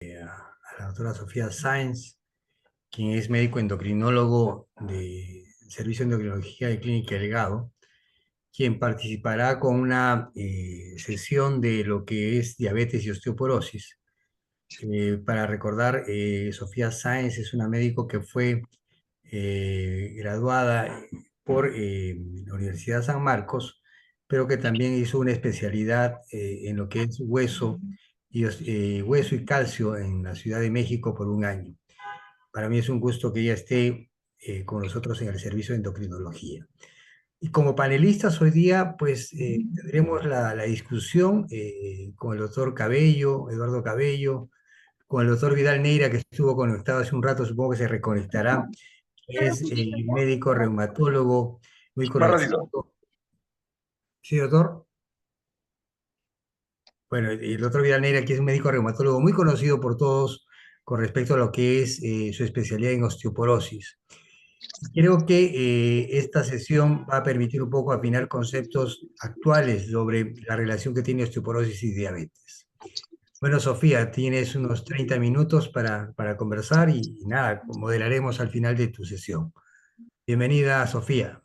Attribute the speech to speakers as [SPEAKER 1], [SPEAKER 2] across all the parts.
[SPEAKER 1] a la doctora Sofía Sáenz, quien es médico endocrinólogo de Servicio de Endocrinología de Clínica Delgado, quien participará con una sesión de lo que es diabetes y osteoporosis. Para recordar, Sofía Sáenz es una médico que fue graduada por la Universidad San Marcos, pero que también hizo una especialidad en lo que es hueso y calcio en la Ciudad de México por un año. Para mí es un gusto que ella esté con nosotros en el servicio de endocrinología. Y como panelistas hoy día, pues tendremos la discusión con el doctor Cabello, Eduardo Cabello, con el doctor Vidal Neira, que estuvo conectado hace un rato, supongo que se reconectará, que es médico reumatólogo muy
[SPEAKER 2] Más ratito.
[SPEAKER 1] conocido. ¿Sí, doctor? Bueno, el doctor Vidal Neira, que es un médico reumatólogo muy conocido por todos con respecto a lo que es su especialidad en osteoporosis. Creo que esta sesión va a permitir un poco afinar conceptos actuales sobre la relación que tiene osteoporosis y diabetes. Bueno, Sofía, tienes unos 30 minutos para conversar y nada, moderaremos al final de tu sesión. Bienvenida, Sofía.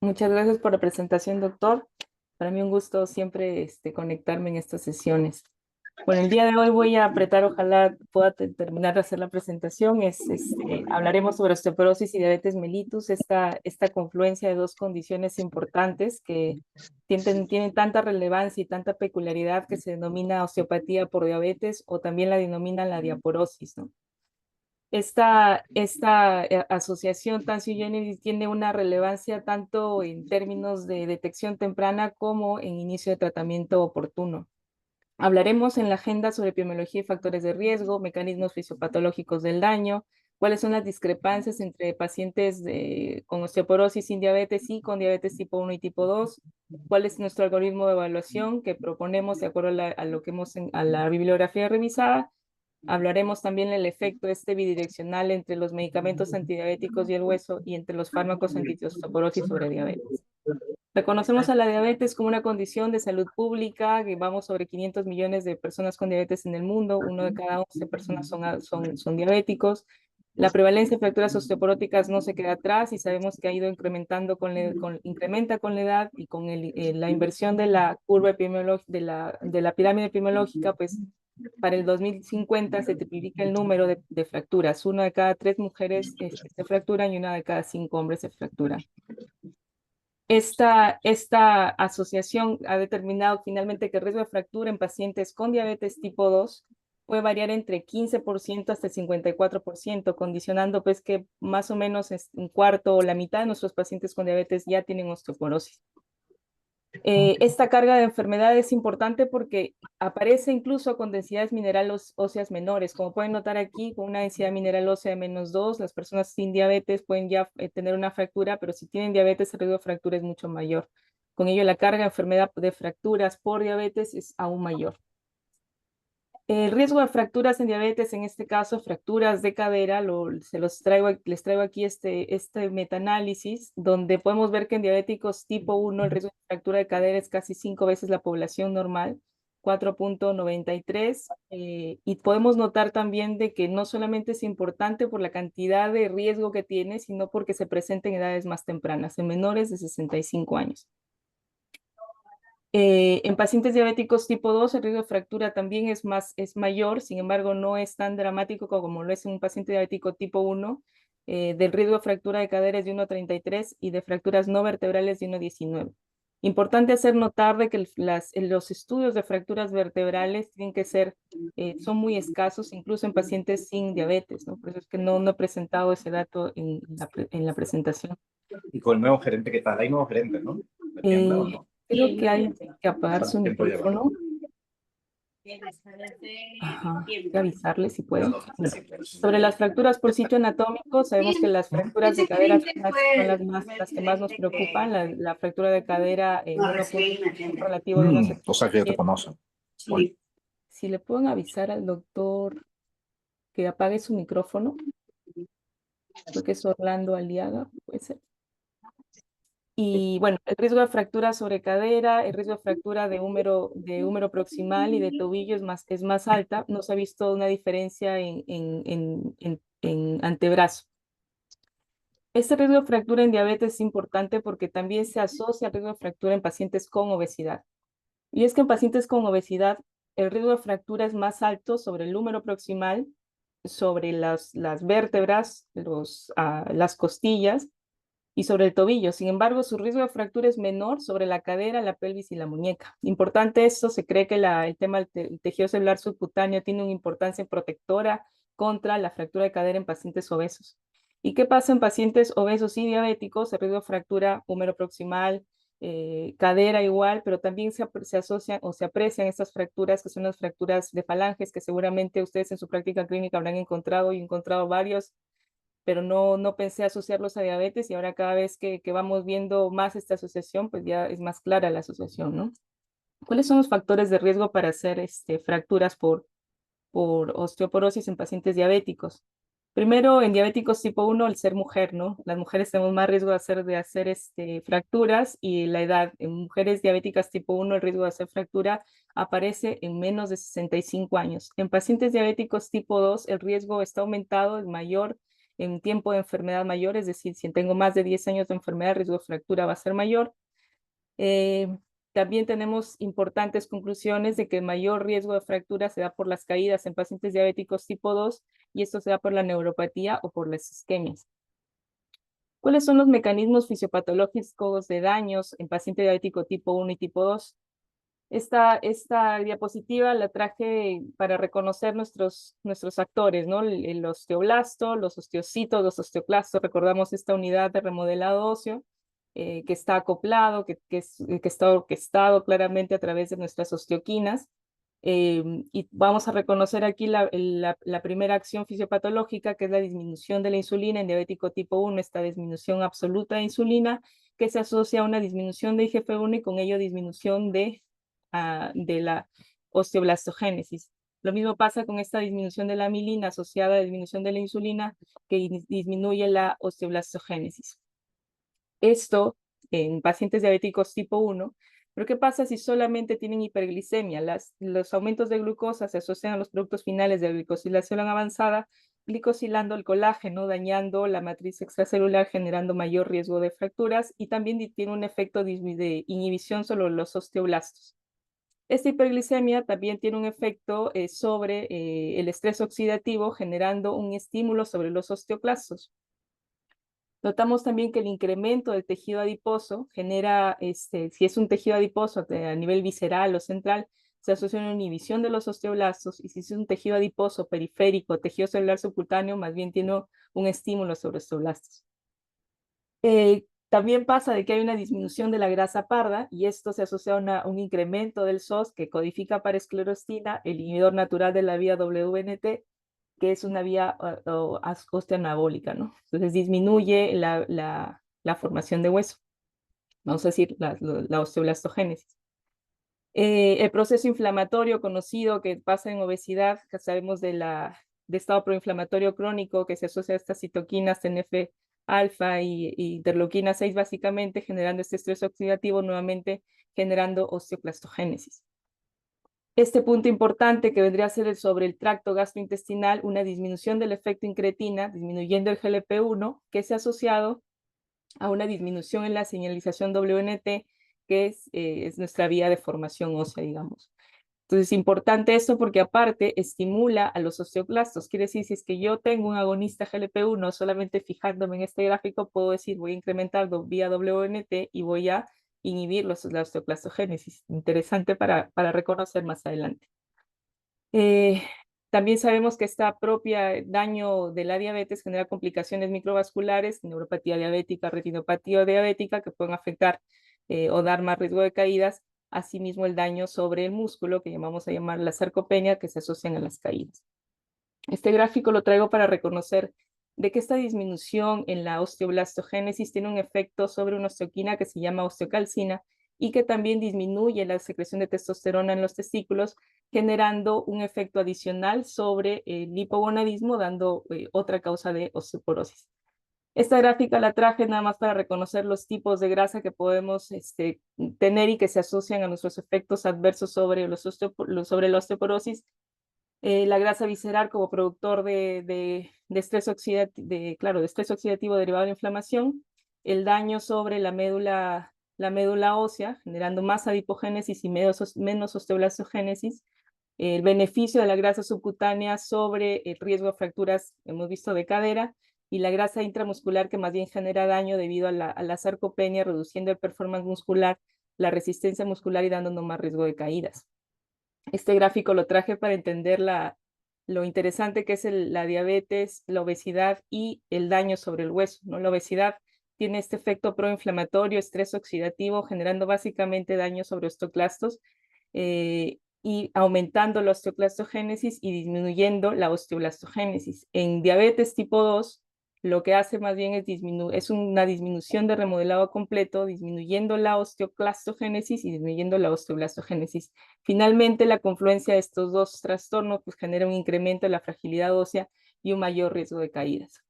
[SPEAKER 3] Muchas gracias por la presentación, doctor. Para mí un gusto siempre conectarme en estas sesiones. Bueno, el día de hoy voy a apretar, ojalá pueda terminar de hacer la presentación. Hablaremos sobre osteoporosis y diabetes mellitus, esta confluencia de dos condiciones importantes que tienen tanta relevancia y tanta peculiaridad que se denomina osteopatía por diabetes o también la denominan la diaporosis, ¿no? Esta asociación tan sui generis tiene una relevancia tanto en términos de detección temprana como en inicio de tratamiento oportuno. Hablaremos en la agenda sobre epidemiología y factores de riesgo, mecanismos fisiopatológicos del daño, cuáles son las discrepancias entre pacientes con osteoporosis sin diabetes y con diabetes tipo 1 y tipo 2, cuál es nuestro algoritmo de evaluación que proponemos de acuerdo a lo que a la bibliografía revisada. Hablaremos también del efecto bidireccional entre los medicamentos antidiabéticos y el hueso y entre los fármacos antiosteoporosis sobre diabetes. Reconocemos a la diabetes como una condición de salud pública, que vamos sobre 500 millones de personas con diabetes en el mundo, uno de cada 11 personas son diabéticos. La prevalencia de fracturas osteoporóticas no se queda atrás y sabemos que ha ido incrementando incrementa con la edad y con la inversión de la curva epidemiológica, de la pirámide epidemiológica, pues para el 2050 se triplica el número de fracturas. Una de cada 3 mujeres se fracturan y una de cada 5 hombres se fractura. Esta asociación ha determinado finalmente que el riesgo de fractura en pacientes con diabetes tipo 2 puede variar entre 15% hasta el 54%, condicionando pues que más o menos un cuarto o la mitad de nuestros pacientes con diabetes ya tienen osteoporosis. Esta carga de enfermedad es importante porque aparece incluso con densidades minerales óseas menores. Como pueden notar aquí, con una densidad mineral ósea de -2, las personas sin diabetes pueden ya tener una fractura, pero si tienen diabetes, el riesgo de fractura es mucho mayor. Con ello, la carga de enfermedad de fracturas por diabetes es aún mayor. El riesgo de fracturas en diabetes, en este caso fracturas de cadera, les traigo aquí este metaanálisis, donde podemos ver que en diabéticos tipo 1 el riesgo de fractura de cadera es casi 5 veces la población normal, 4.93, y podemos notar también de que no solamente es importante por la cantidad de riesgo que tiene, sino porque se presenta en edades más tempranas, en menores de 65 años. En pacientes diabéticos tipo 2, el riesgo de fractura también es mayor, sin embargo, no es tan dramático como lo es en un paciente diabético tipo 1. Del riesgo de fractura de cadera es de 1.33 y de fracturas no vertebrales de 1.19. Importante hacer notar de que los estudios de fracturas vertebrales tienen que son muy escasos, incluso en pacientes sin diabetes, ¿no? Por eso es que no he presentado ese dato en la presentación.
[SPEAKER 2] Y con el nuevo gerente, ¿qué tal? Hay nuevos gerentes, ¿no? ¿Entiendo o no?
[SPEAKER 3] Creo que hay que apagar su
[SPEAKER 2] ¿Cuánto tiempo lleva?
[SPEAKER 3] micrófono. Ajá, hay que avisarle si pueden. Bueno, sobre las fracturas por sitio anatómico, sabemos que las fracturas de cadera son las que más nos preocupan. La fractura de cadera en uno relativo de 1,77.
[SPEAKER 2] O sea que ya te conocen.
[SPEAKER 3] Si le pueden avisar al doctor que apague su micrófono, creo que es Orlando Aliaga, puede ser. Y bueno, el riesgo de fractura sobre cadera, el riesgo de fractura de húmero proximal y de tobillo es más alta. No se ha visto una diferencia en antebrazo. Este riesgo de fractura en diabetes es importante porque también se asocia al riesgo de fractura en pacientes con obesidad. Y es que en pacientes con obesidad, el riesgo de fractura es más alto sobre el húmero proximal, sobre las vértebras, las costillas y sobre el tobillo. Sin embargo, su riesgo de fractura es menor sobre la cadera, la pelvis y la muñeca. Importante esto, se cree que el tema del tejido celular subcutáneo tiene una importancia protectora contra la fractura de cadera en pacientes obesos. ¿Y qué pasa en pacientes obesos y diabéticos? El riesgo de fractura húmero proximal, cadera igual, pero también se asocian o se aprecian estas fracturas que son las fracturas de falanges que seguramente ustedes en su práctica clínica habrán encontrado y encontrado varios, pero no pensé asociarlos a diabetes y ahora cada vez que vamos viendo más esta asociación, pues ya es más clara la asociación, ¿no? ¿Cuáles son los factores de riesgo para hacer fracturas por osteoporosis en pacientes diabéticos? Primero, en diabéticos tipo 1, el ser mujer, ¿no? Las mujeres tenemos más riesgo de hacer fracturas y la edad. En mujeres diabéticas tipo 1, el riesgo de hacer fractura aparece en menos de 65 años. En pacientes diabéticos tipo 2, el riesgo está aumentado, es mayor en tiempo de enfermedad mayor, es decir, si tengo más de 10 años de enfermedad, el riesgo de fractura va a ser mayor. Eh, También tenemos importantes conclusiones de que el mayor riesgo de fractura se da por las caídas en pacientes diabéticos tipo 2 y esto se da por la neuropatía o por las isquemias. ¿Cuáles son los mecanismos fisiopatológicos de daños en paciente diabético tipo 1 y tipo 2? Esta diapositiva la traje para reconocer nuestros actores, ¿no? El osteoblasto, los osteocitos, los osteoclastos. Recordamos esta unidad de remodelado óseo que está acoplado, que está orquestado claramente a través de nuestras osteoquinas. Y vamos a reconocer aquí la primera acción fisiopatológica, que es la disminución de la insulina en diabético tipo 1, esta disminución absoluta de insulina, que se asocia a una disminución de IGF-1 y con ello disminución de la osteoblastogénesis. Lo mismo pasa con esta disminución de la amilina asociada a la disminución de la insulina que disminuye la osteoblastogénesis. Esto en pacientes diabéticos tipo 1, pero ¿qué pasa si solamente tienen hiperglicemia? Los aumentos de glucosa se asocian a los productos finales de glicosilación avanzada, glicosilando el colágeno, dañando la matriz extracelular, generando mayor riesgo de fracturas y también tiene un efecto de inhibición sobre los osteoblastos. Esta hiperglicemia también tiene un efecto sobre el estrés oxidativo, generando un estímulo sobre los osteoclastos. Notamos también que el incremento del tejido adiposo genera, si es un tejido adiposo a nivel visceral o central, se asocia a una inhibición de los osteoblastos, y si es un tejido adiposo periférico, tejido celular subcutáneo, más bien tiene un estímulo sobre osteoblastos. También pasa de que hay una disminución de la grasa parda, y esto se asocia a un incremento del SOS que codifica para esclerostina, el inhibidor natural de la vía WNT, que es una vía osteoanabólica, ¿no? Entonces disminuye la formación de hueso, vamos a decir, la osteoblastogénesis. El proceso inflamatorio conocido que pasa en obesidad, que sabemos de estado proinflamatorio crónico que se asocia a estas citoquinas TNF-alfa y interleuquina 6 básicamente, generando este estrés oxidativo, nuevamente generando osteoclastogénesis. Este punto importante que vendría a ser sobre el tracto gastrointestinal, una disminución del efecto incretina, disminuyendo el GLP-1, que es asociado a una disminución en la señalización WNT, que es nuestra vía de formación ósea, digamos. Entonces, es importante esto porque aparte estimula a los osteoclastos. Quiere decir, si es que yo tengo un agonista GLP-1, solamente fijándome en este gráfico, puedo decir, voy a incrementar vía WNT y voy a inhibir la osteoclastogénesis. Interesante para reconocer más adelante. También sabemos que esta propia daño de la diabetes genera complicaciones microvasculares, neuropatía diabética, retinopatía diabética, que pueden afectar o dar más riesgo de caídas. Asimismo, el daño sobre el músculo, que llamamos la sarcopenia, que se asocian a las caídas. Este gráfico lo traigo para reconocer de que esta disminución en la osteoblastogénesis tiene un efecto sobre una osteoquina que se llama osteocalcina y que también disminuye la secreción de testosterona en los testículos, generando un efecto adicional sobre el hipogonadismo, dando otra causa de osteoporosis. Esta gráfica la traje nada más para reconocer los tipos de grasa que podemos tener y que se asocian a nuestros efectos adversos sobre sobre la osteoporosis. La grasa visceral como productor de estrés de estrés oxidativo derivado de la inflamación, el daño sobre la médula ósea, generando más adipogénesis y menos osteoblastogénesis, el beneficio de la grasa subcutánea sobre el riesgo de fracturas, hemos visto, de cadera, y la grasa intramuscular que más bien genera daño debido a la sarcopenia, reduciendo el performance muscular, la resistencia muscular y dándonos más riesgo de caídas. Este gráfico lo traje para entender lo interesante que es la diabetes, la obesidad y el daño sobre el hueso, ¿no? La obesidad tiene este efecto proinflamatorio, estrés oxidativo, generando básicamente daño sobre osteoclastos y aumentando la osteoclastogénesis y disminuyendo la osteoblastogénesis. En diabetes tipo 2, lo que hace más bien es una disminución de remodelado completo, disminuyendo la osteoclastogénesis y disminuyendo la osteoblastogénesis. Finalmente, la confluencia de estos dos trastornos pues, genera un incremento de la fragilidad ósea y un mayor riesgo de caídas.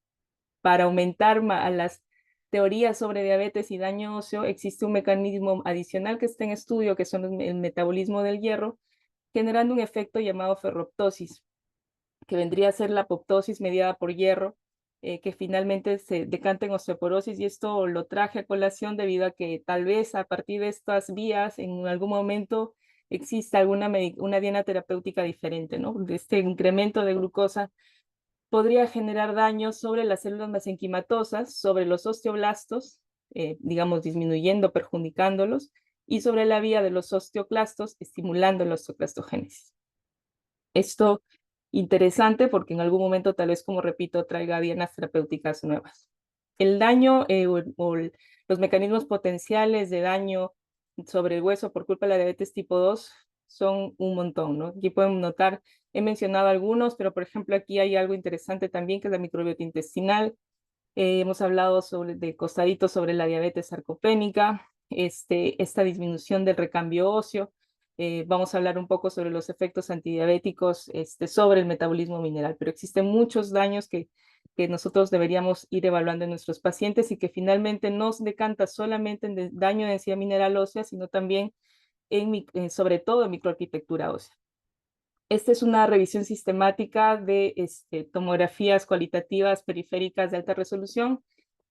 [SPEAKER 3] Para aumentar a las teorías sobre diabetes y daño óseo, existe un mecanismo adicional que está en estudio, que son el metabolismo del hierro, generando un efecto llamado ferroptosis, que vendría a ser la apoptosis mediada por hierro, que finalmente se decanta en osteoporosis, y esto lo traje a colación debido a que tal vez a partir de estas vías en algún momento exista una diana terapéutica diferente, ¿no? Este incremento de glucosa podría generar daños sobre las células mesenquimatosas, sobre los osteoblastos, digamos disminuyendo, perjudicándolos, y sobre la vía de los osteoclastos, estimulando la osteoclastogénesis. Esto interesante porque en algún momento tal vez, como repito, traiga dianas terapéuticas nuevas. El daño los mecanismos potenciales de daño sobre el hueso por culpa de la diabetes tipo 2 son un montón, ¿no? Aquí pueden notar, he mencionado algunos, pero por ejemplo aquí hay algo interesante también que es la microbiota intestinal. Hemos hablado de costadito sobre la diabetes sarcopénica, esta disminución del recambio óseo. Vamos a hablar un poco sobre los efectos antidiabéticos sobre el metabolismo mineral, pero existen muchos daños que nosotros deberíamos ir evaluando en nuestros pacientes y que finalmente no se decanta solamente en daño de densidad mineral ósea, sino también sobre todo en microarquitectura ósea. Esta es una revisión sistemática de tomografías cualitativas periféricas de alta resolución,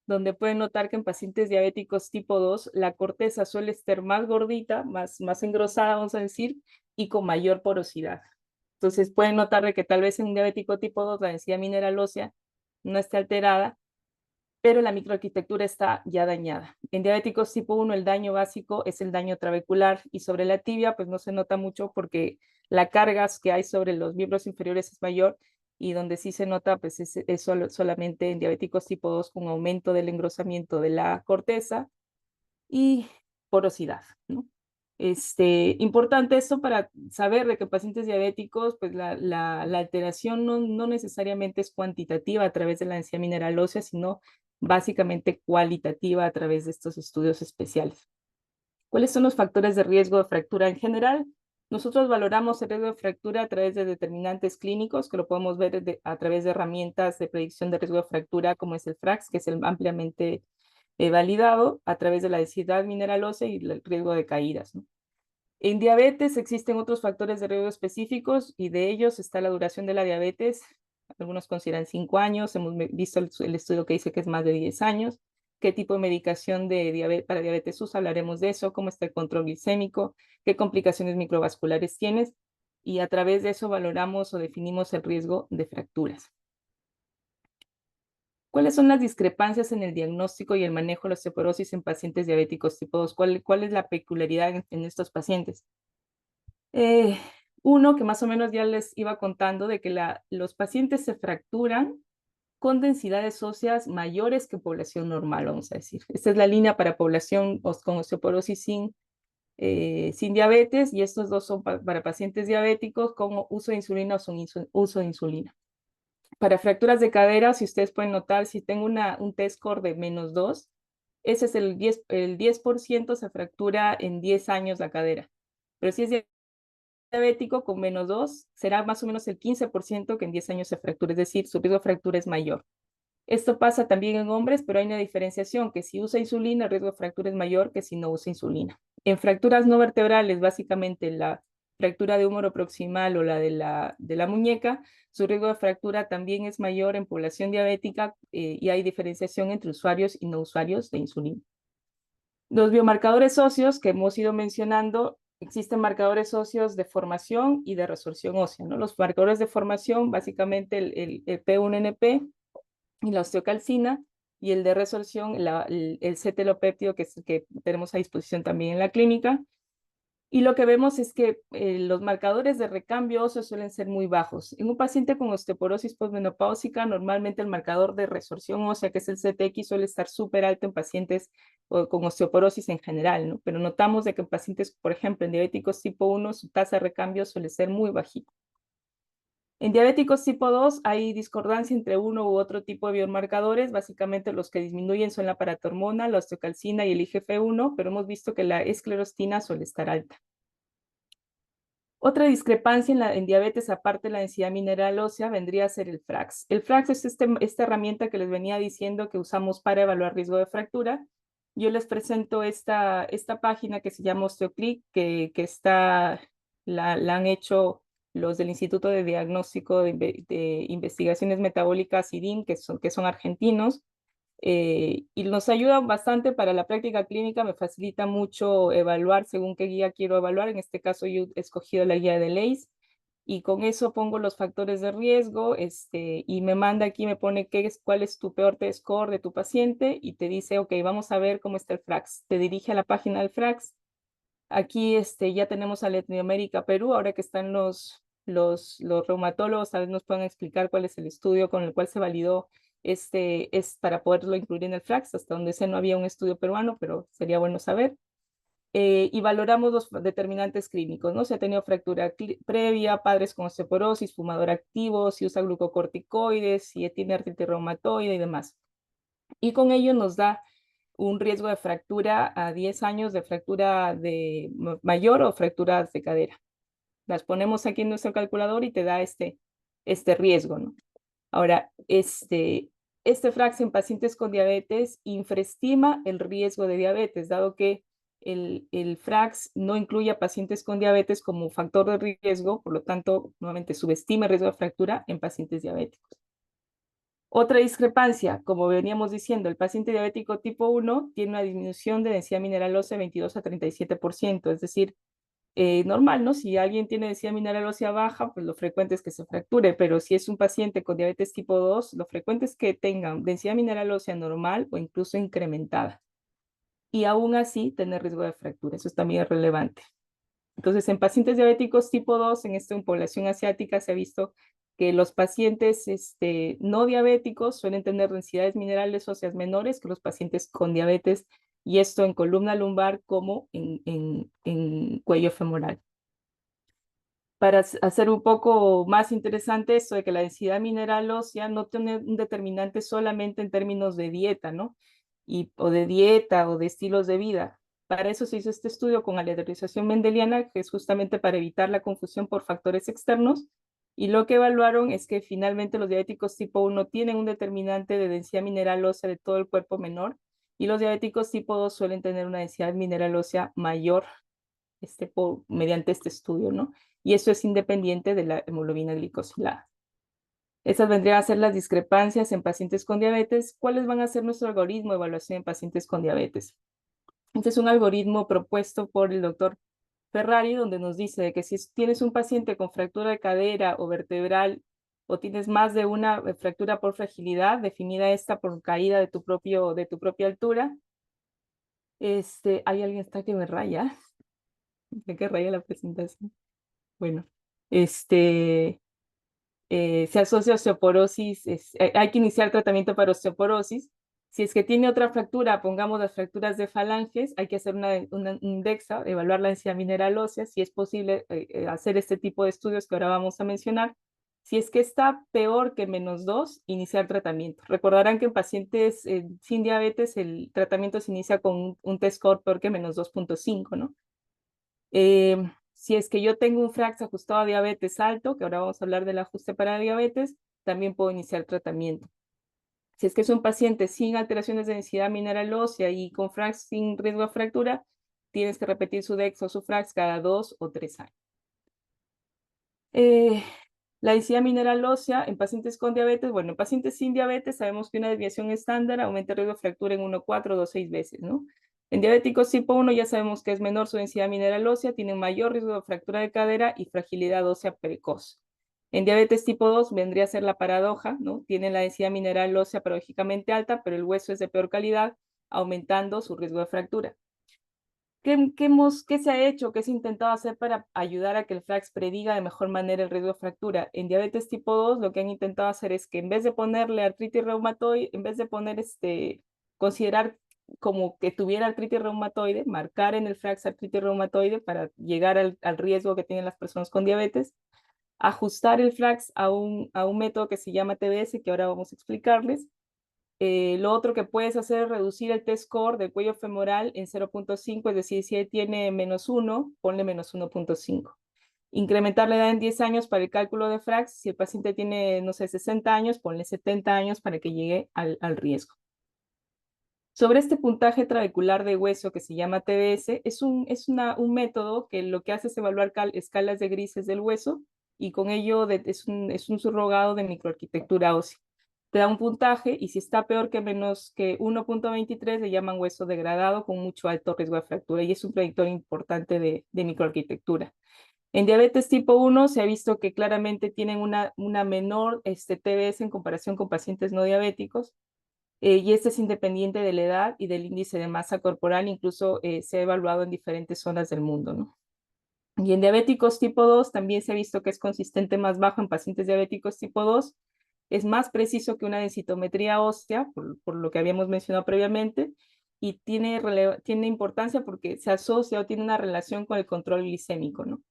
[SPEAKER 3] donde pueden notar que en pacientes diabéticos tipo 2, la corteza suele estar más gordita, más engrosada, vamos a decir, y con mayor porosidad. Entonces pueden notar de que tal vez en un diabético tipo 2 la densidad mineral ósea no esté alterada, pero la microarquitectura está ya dañada. En diabéticos tipo 1 el daño básico es el daño trabecular, y sobre la tibia pues no se nota mucho porque la carga que hay sobre los miembros inferiores es mayor, y donde sí se nota pues es solamente en diabéticos tipo 2 con aumento del engrosamiento de la corteza y porosidad, ¿no? Importante esto para saber de que pacientes diabéticos, pues la alteración no necesariamente es cuantitativa a través de la densidad mineral ósea, sino básicamente cualitativa a través de estos estudios especiales. ¿Cuáles son los factores de riesgo de fractura en general? Nosotros valoramos el riesgo de fractura a través de determinantes clínicos, que lo podemos ver a través de herramientas de predicción de riesgo de fractura, como es el FRAX, que es el ampliamente validado, a través de la densidad mineral ósea y el riesgo de caídas, ¿no? En diabetes existen otros factores de riesgo específicos, y de ellos está la duración de la diabetes. Algunos consideran 5 años, hemos visto el estudio que dice que es más de 10 años. ¿Qué tipo de medicación para diabetes usa? Hablaremos de eso, cómo está el control glicémico, qué complicaciones microvasculares tienes, y a través de eso valoramos o definimos el riesgo de fracturas. ¿Cuáles son las discrepancias en el diagnóstico y el manejo de la osteoporosis en pacientes diabéticos tipo 2? ¿Cuál es la peculiaridad en estos pacientes? Uno, que más o menos ya les iba contando, de que los pacientes se fracturan con densidades óseas mayores que población normal, vamos a decir. Esta es la línea para población con osteoporosis sin diabetes, y estos dos son para pacientes diabéticos con uso de insulina o sin uso de insulina. Para fracturas de cadera, si ustedes pueden notar, si tengo un T-score de -2, ese es el 10% se fractura en 10 años la cadera. Pero si es diabético con -2, será más o menos el 15% que en 10 años se fractura, es decir, su riesgo de fractura es mayor. Esto pasa también en hombres, pero hay una diferenciación, que si usa insulina, el riesgo de fractura es mayor que si no usa insulina. En fracturas no vertebrales, básicamente la fractura de húmero proximal o la de la muñeca, su riesgo de fractura también es mayor en población diabética y hay diferenciación entre usuarios y no usuarios de insulina. Los biomarcadores óseos que hemos ido mencionando, existen marcadores óseos de formación y de resorción ósea, ¿no? Los marcadores de formación, básicamente el P1NP y la osteocalcina, y el de resorción, el cetelopéptido, que es el que tenemos a disposición también en la clínica. Y lo que vemos es que los marcadores de recambio óseo suelen ser muy bajos. En un paciente con osteoporosis posmenopáusica, normalmente el marcador de resorción ósea, que es el CTX, suele estar súper alto en pacientes con osteoporosis en general, ¿no? Pero notamos de que en pacientes, por ejemplo, en diabéticos tipo 1, su tasa de recambio suele ser muy bajita. En diabéticos tipo 2 hay discordancia entre uno u otro tipo de biomarcadores. Básicamente los que disminuyen son la paratormona, la osteocalcina y el IGF-1, pero hemos visto que la esclerostina suele estar alta. Otra discrepancia en diabetes, aparte de la densidad mineral ósea, vendría a ser el FRAX. El FRAX es esta herramienta que les venía diciendo que usamos para evaluar riesgo de fractura. Yo les presento esta página que se llama OsteoClick, que la han hecho los del Instituto de Diagnóstico de Investigaciones Metabólicas, IDIM, que son argentinos. Y nos ayuda bastante para la práctica clínica, me facilita mucho evaluar según qué guía quiero evaluar. En este caso yo he escogido la guía de LACE y con eso pongo los factores de riesgo y me manda aquí, me pone cuál es tu peor T-score de tu paciente y te dice, ok, vamos a ver cómo está el FRAX. Te dirige a la página del FRAX. Aquí ya tenemos a Latinoamérica, Perú, ahora que están los reumatólogos, tal vez nos puedan explicar cuál es el estudio con el cual se validó es para poderlo incluir en el FRAX, hasta donde sé no había un estudio peruano, pero sería bueno saber. Y valoramos los determinantes clínicos, ¿no? Si ha tenido fractura previa, padres con osteoporosis, fumador activo, si usa glucocorticoides, si tiene artritis reumatoide y demás. Y con ello nos da un riesgo de fractura a 10 años de fractura de mayor o fracturas de cadera. Las ponemos aquí en nuestro calculador y te da este riesgo, ¿no? Ahora, este FRAX en pacientes con diabetes infraestima el riesgo de diabetes, dado que el FRAX no incluye a pacientes con diabetes como factor de riesgo, por lo tanto, nuevamente subestima el riesgo de fractura en pacientes diabéticos. Otra discrepancia, como veníamos diciendo, el paciente diabético tipo 1 tiene una disminución de densidad mineral ósea de 22 a 37%, es decir, normal, ¿no? Si alguien tiene densidad mineral ósea baja, pues lo frecuente es que se fracture, pero si es un paciente con diabetes tipo 2, lo frecuente es que tengan densidad mineral ósea normal o incluso incrementada. Y aún así tener riesgo de fractura, eso también es relevante. Entonces, en pacientes diabéticos tipo 2, en población asiática se ha visto que los pacientes no diabéticos suelen tener densidades minerales óseas menores que los pacientes con diabetes, y esto en columna lumbar como en cuello femoral. Para hacer un poco más interesante esto de que la densidad mineral ósea no tiene un determinante solamente en términos de dieta, ¿no? O de dieta o de estilos de vida. Para eso se hizo este estudio con aleatorización mendeliana, que es justamente para evitar la confusión por factores externos. Y lo que evaluaron es que finalmente los diabéticos tipo 1 tienen un determinante de densidad mineral ósea de todo el cuerpo menor, y los diabéticos tipo 2 suelen tener una densidad mineral ósea mayor mediante este estudio, ¿no? Y eso es independiente de la hemoglobina glicosilada. Esas vendrían a ser las discrepancias en pacientes con diabetes. ¿Cuáles van a ser nuestro algoritmo de evaluación en pacientes con diabetes? Este es un algoritmo propuesto por el doctor Ferrari, donde nos dice que si tienes un paciente con fractura de cadera o vertebral o tienes más de una fractura por fragilidad, definida esta por caída de tu propia altura, hay alguien está que me raya, que raya la presentación. Bueno, se asocia a osteoporosis, hay que iniciar tratamiento para osteoporosis. Si es que tiene otra fractura, pongamos las fracturas de falanges, hay que hacer un DEXA, evaluar la densidad mineral ósea, si es posible hacer este tipo de estudios que ahora vamos a mencionar. Si es que está peor que -2, iniciar tratamiento. Recordarán que en pacientes sin diabetes el tratamiento se inicia con un T-score peor que -2.5, ¿no? Si es que yo tengo un FRAX ajustado a diabetes alto, que ahora vamos a hablar del ajuste para diabetes, también puedo iniciar tratamiento. Si es que es un paciente sin alteraciones de densidad mineral ósea y con FRAX sin riesgo de fractura, tienes que repetir su DEX o su FRAX cada 2 o 3 años. La densidad mineral ósea en pacientes con diabetes, bueno, en pacientes sin diabetes sabemos que una desviación estándar aumenta el riesgo de fractura en 1,4 o 2,6 veces, ¿no? En diabéticos tipo 1 ya sabemos que es menor su densidad mineral ósea, tienen mayor riesgo de fractura de cadera y fragilidad ósea precoz. En diabetes tipo 2 vendría a ser la paradoja, ¿no? Tienen la densidad mineral ósea paradójicamente alta, pero el hueso es de peor calidad, aumentando su riesgo de fractura. ¿Qué se ha hecho? ¿Qué se ha intentado hacer para ayudar a que el FRAX prediga de mejor manera el riesgo de fractura? En diabetes tipo 2, lo que han intentado hacer es que en vez de ponerle artritis reumatoide, en vez de poner considerar como que tuviera artritis reumatoide, marcar en el FRAX artritis reumatoide para llegar al riesgo que tienen las personas con diabetes, ajustar el FRAX a un método que se llama TBS, que ahora vamos a explicarles. Lo otro que puedes hacer es reducir el T-score del cuello femoral en 0,5, es decir, si él tiene -1, ponle -1,5. Incrementar la edad en 10 años para el cálculo de FRAX. Si el paciente tiene, no sé, 60 años, ponle 70 años para que llegue al riesgo. Sobre este puntaje trabecular de hueso que se llama TBS, es un método que lo que hace es evaluar escalas de grises del hueso y con ello es un surrogado de microarquitectura ósea. Te da un puntaje y si está peor que menos que 1,23 le llaman hueso degradado con mucho alto riesgo de fractura y es un predictor importante de microarquitectura. En diabetes tipo 1 se ha visto que claramente tienen una menor TBS en comparación con pacientes no diabéticos y este es independiente de la edad y del índice de masa corporal, incluso se ha evaluado en diferentes zonas del mundo, ¿no? Y en diabéticos tipo 2 también se ha visto que es consistente más bajo en pacientes diabéticos tipo 2, es más preciso que una densitometría ósea, por lo que habíamos mencionado previamente, y tiene importancia porque se asocia o tiene una relación con el control glicémico, ¿no?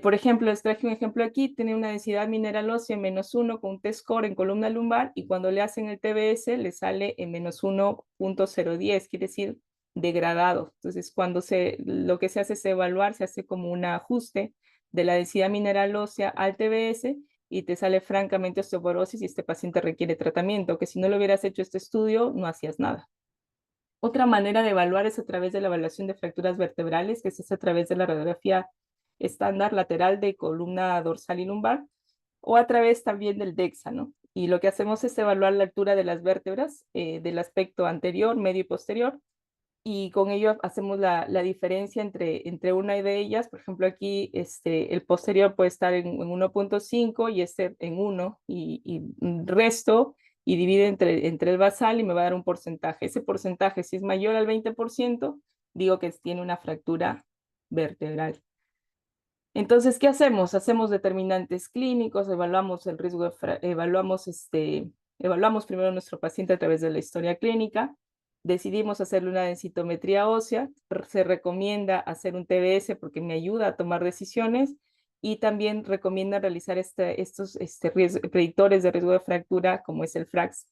[SPEAKER 3] Por ejemplo, les traje un ejemplo aquí, tiene una densidad mineral ósea en -1 con un T-score en columna lumbar y cuando le hacen el TBS le sale en -1,010, quiere decir degradado. Entonces, lo que se hace es evaluar, se hace como un ajuste de la densidad mineral ósea al TBS y te sale francamente osteoporosis y este paciente requiere tratamiento, que si no lo hubieras hecho este estudio, no hacías nada. Otra manera de evaluar es a través de la evaluación de fracturas vertebrales, que se hace a través de la radiografía estándar lateral de columna dorsal y lumbar, o a través también del DEXA, ¿no? Y lo que hacemos es evaluar la altura de las vértebras del aspecto anterior, medio y posterior, y con ello hacemos la diferencia entre una de ellas. Por ejemplo, aquí el posterior puede estar en 1,5 y en 1, y resto y divide entre el basal y me va a dar un porcentaje. Ese porcentaje, si es mayor al 20%, digo que tiene una fractura vertebral. Entonces, ¿qué hacemos? Hacemos determinantes clínicos, evaluamos el riesgo, evaluamos primero a nuestro paciente a través de la historia clínica, decidimos hacerle una densitometría ósea, se recomienda hacer un TBS porque me ayuda a tomar decisiones y también recomienda realizar estos predictores de riesgo de fractura como es el FRAX.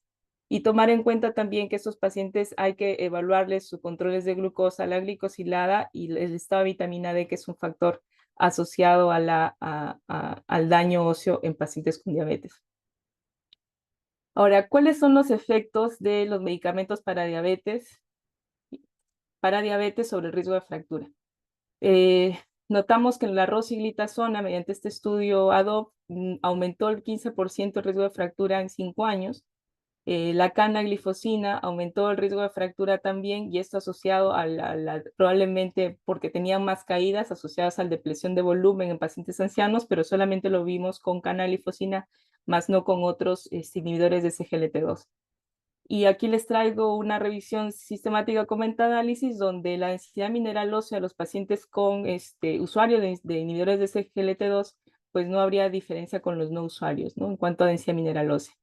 [SPEAKER 3] Y tomar en cuenta también que estos pacientes hay que evaluarles sus controles de glucosa, la glicosilada y el estado de vitamina D, que es un factor asociado al daño óseo en pacientes con diabetes. Ahora, ¿cuáles son los efectos de los medicamentos para diabetes sobre el riesgo de fractura? Notamos que en la rosiglitazona, mediante este estudio ADOP, aumentó el 15% el riesgo de fractura en 5 años. La canaglifosina aumentó el riesgo de fractura también y esto asociado probablemente porque tenían más caídas asociadas a la depresión de volumen en pacientes ancianos, pero solamente lo vimos con canaglifosina, más no con otros inhibidores de SGLT2. Y aquí les traigo una revisión sistemática con metaanálisis donde la densidad mineral ósea de los pacientes con usuarios de inhibidores de SGLT2, pues no habría diferencia con los no usuarios, ¿no? En cuanto a densidad mineral ósea.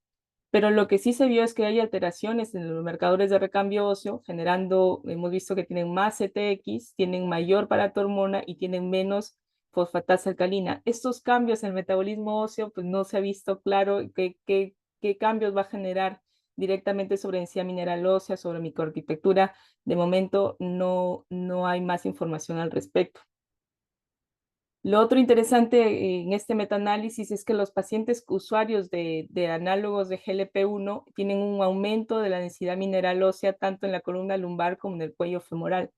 [SPEAKER 3] Pero lo que sí se vio es que hay alteraciones en los marcadores de recambio óseo, hemos visto que tienen más CTX, tienen mayor paratormona y tienen menos fosfatasa alcalina. Estos cambios en el metabolismo óseo, pues no se ha visto claro qué cambios va a generar directamente sobre densidad mineral ósea, sobre microarquitectura. De momento no hay más información al respecto. Lo otro interesante en este metaanálisis es que los pacientes usuarios de análogos de GLP-1 tienen un aumento de la densidad mineral ósea tanto en la columna lumbar como en el cuello femoral.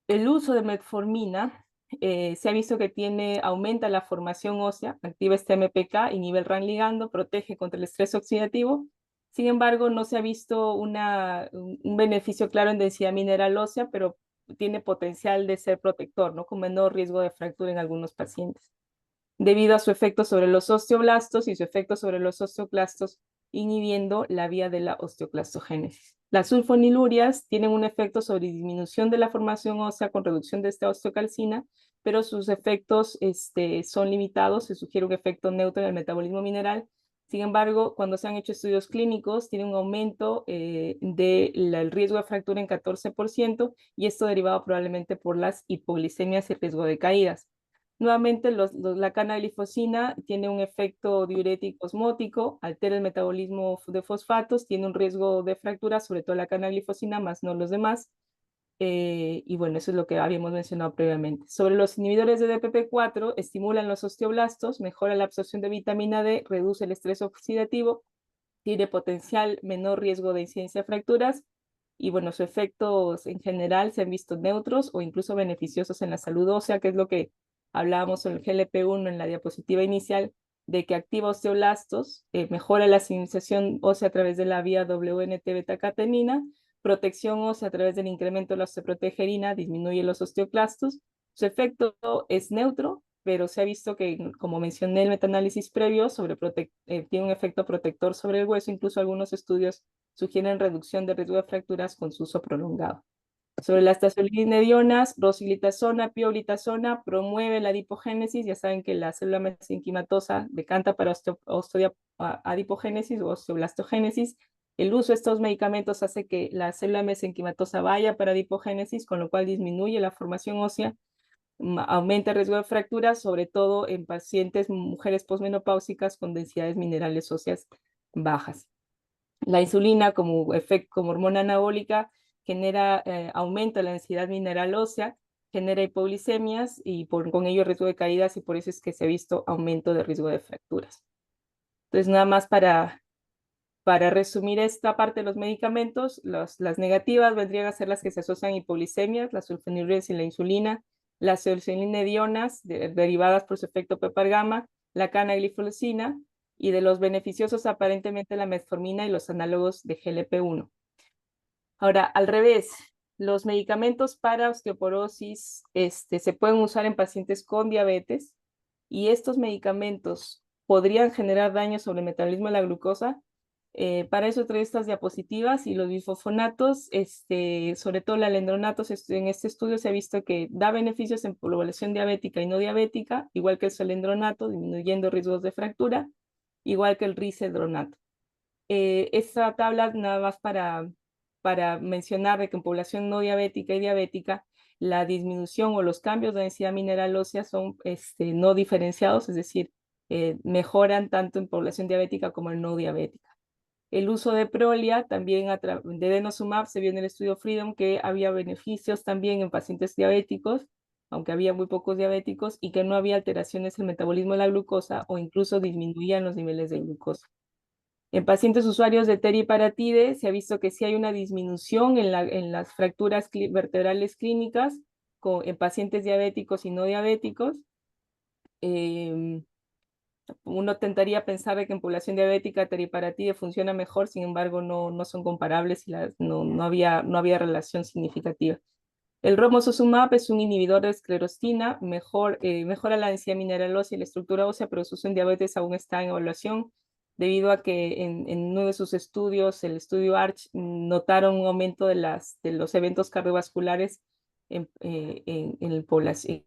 [SPEAKER 3] El uso de metformina se ha visto que aumenta la formación ósea, activa este MPK, inhibe el RAN ligando, protege contra el estrés oxidativo. Sin embargo, no se ha visto un beneficio claro en densidad mineral ósea, pero tiene potencial de ser protector, ¿no? Con menor riesgo de fractura en algunos pacientes, debido a su efecto sobre los osteoblastos y su efecto sobre los osteoclastos, inhibiendo la vía de la osteoclastogénesis. Las sulfonilurias tienen un efecto sobre disminución de la formación ósea con reducción de esta osteocalcina, pero sus efectos son limitados, se sugiere un efecto neutro en el metabolismo mineral. Sin embargo, cuando se han hecho estudios clínicos, tiene un aumento del riesgo de fractura en 14%, y esto derivado probablemente por las hipoglicemias y riesgo de caídas. Nuevamente, la canaglifosina tiene un efecto diurético osmótico, altera el metabolismo de fosfatos, tiene un riesgo de fractura, sobre todo la canaglifosina, más no los demás. Y bueno, eso es lo que habíamos mencionado previamente. Sobre los inhibidores de DPP-4, estimulan los osteoblastos, mejora la absorción de vitamina D, reduce el estrés oxidativo, tiene potencial menor riesgo de incidencia de fracturas. Y bueno, sus efectos en general se han visto neutros o incluso beneficiosos en la salud ósea, que es lo que hablábamos sobre el GLP-1 en la diapositiva inicial, de que activa osteoblastos, mejora la señalización ósea a través de la vía WNT-beta-catenina, protección ósea a través del incremento de la osteoprotegerina, disminuye los osteoclastos. Su efecto es neutro, pero se ha visto que, como mencioné en el metaanálisis previo, tiene un efecto protector sobre el hueso. Incluso algunos estudios sugieren reducción de riesgo de fracturas con su uso prolongado. Sobre las tazolinidionas, rosiglitazona, pioglitazona promueve la adipogénesis. Ya saben que la célula mesenquimatosa decanta para adipogénesis o osteoblastogénesis. El uso de estos medicamentos hace que la célula mesenquimatosa vaya para adipogénesis, con lo cual disminuye la formación ósea, aumenta el riesgo de fracturas, sobre todo en pacientes, mujeres posmenopáusicas con densidades minerales óseas bajas. La insulina como hormona anabólica aumenta la densidad mineral ósea, genera hipoglicemias y con ello riesgo de caídas, y por eso es que se ha visto aumento de riesgo de fracturas. Entonces, nada más para resumir esta parte de los medicamentos, las negativas vendrían a ser las que se asocian a hipoglicemias, las sulfonilureas y la insulina, las sulfonidionas derivadas por su efecto PPAR-gamma, la canagliflozina, y de los beneficiosos aparentemente la metformina y los análogos de GLP-1. Ahora, al revés, los medicamentos para osteoporosis se pueden usar en pacientes con diabetes, y estos medicamentos podrían generar daño sobre el metabolismo de la glucosa. Para eso traigo estas diapositivas, y los bifosfonatos, sobre todo el alendronato, en este estudio se ha visto que da beneficios en población diabética y no diabética, igual que el solendronato, disminuyendo riesgos de fractura, igual que el risedronato. Esta tabla nada más para mencionar de que en población no diabética y diabética, la disminución o los cambios de densidad mineral ósea son no diferenciados, es decir, mejoran tanto en población diabética como en no diabética. El uso de Prolia, también de denosumab, se vio en el estudio Freedom que había beneficios también en pacientes diabéticos, aunque había muy pocos diabéticos, y que no había alteraciones en el metabolismo de la glucosa o incluso disminuían los niveles de glucosa. En pacientes usuarios de teriparatide se ha visto que sí hay una disminución en las fracturas vertebrales clínicas en pacientes diabéticos y no diabéticos. Uno tentaría pensar de que en población diabética teriparatide funciona mejor, sin embargo no son comparables y no había relación significativa. El romosozumab es un inhibidor de esclerostina, mejora la densidad mineral ósea y la estructura ósea, pero su uso en diabetes aún está en evaluación, debido a que en uno de sus estudios, el estudio ARCH, notaron un aumento de los eventos cardiovasculares en la población.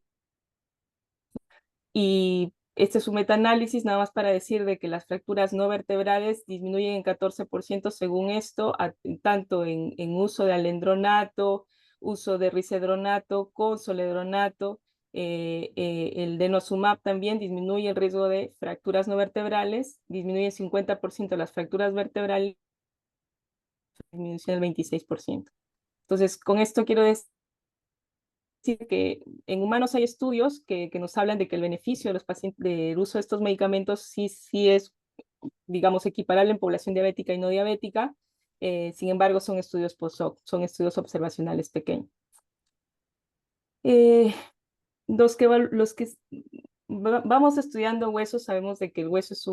[SPEAKER 3] Y este es un metaanálisis, nada más para decir de que las fracturas no vertebrales disminuyen en 14% según esto, tanto en uso de alendronato, uso de risedronato con soledronato. El denosumab también disminuye el riesgo de fracturas no vertebrales, disminuye el 50% las fracturas vertebrales, disminución del 26%. Entonces, con esto quiero decir decir que en humanos hay estudios que nos hablan de que el beneficio de los pacientes del uso de estos medicamentos sí es, digamos, equiparable en población diabética y no diabética. Sin embargo, son estudios post-hoc, son estudios observacionales pequeños. Los que vamos estudiando huesos sabemos de que el hueso es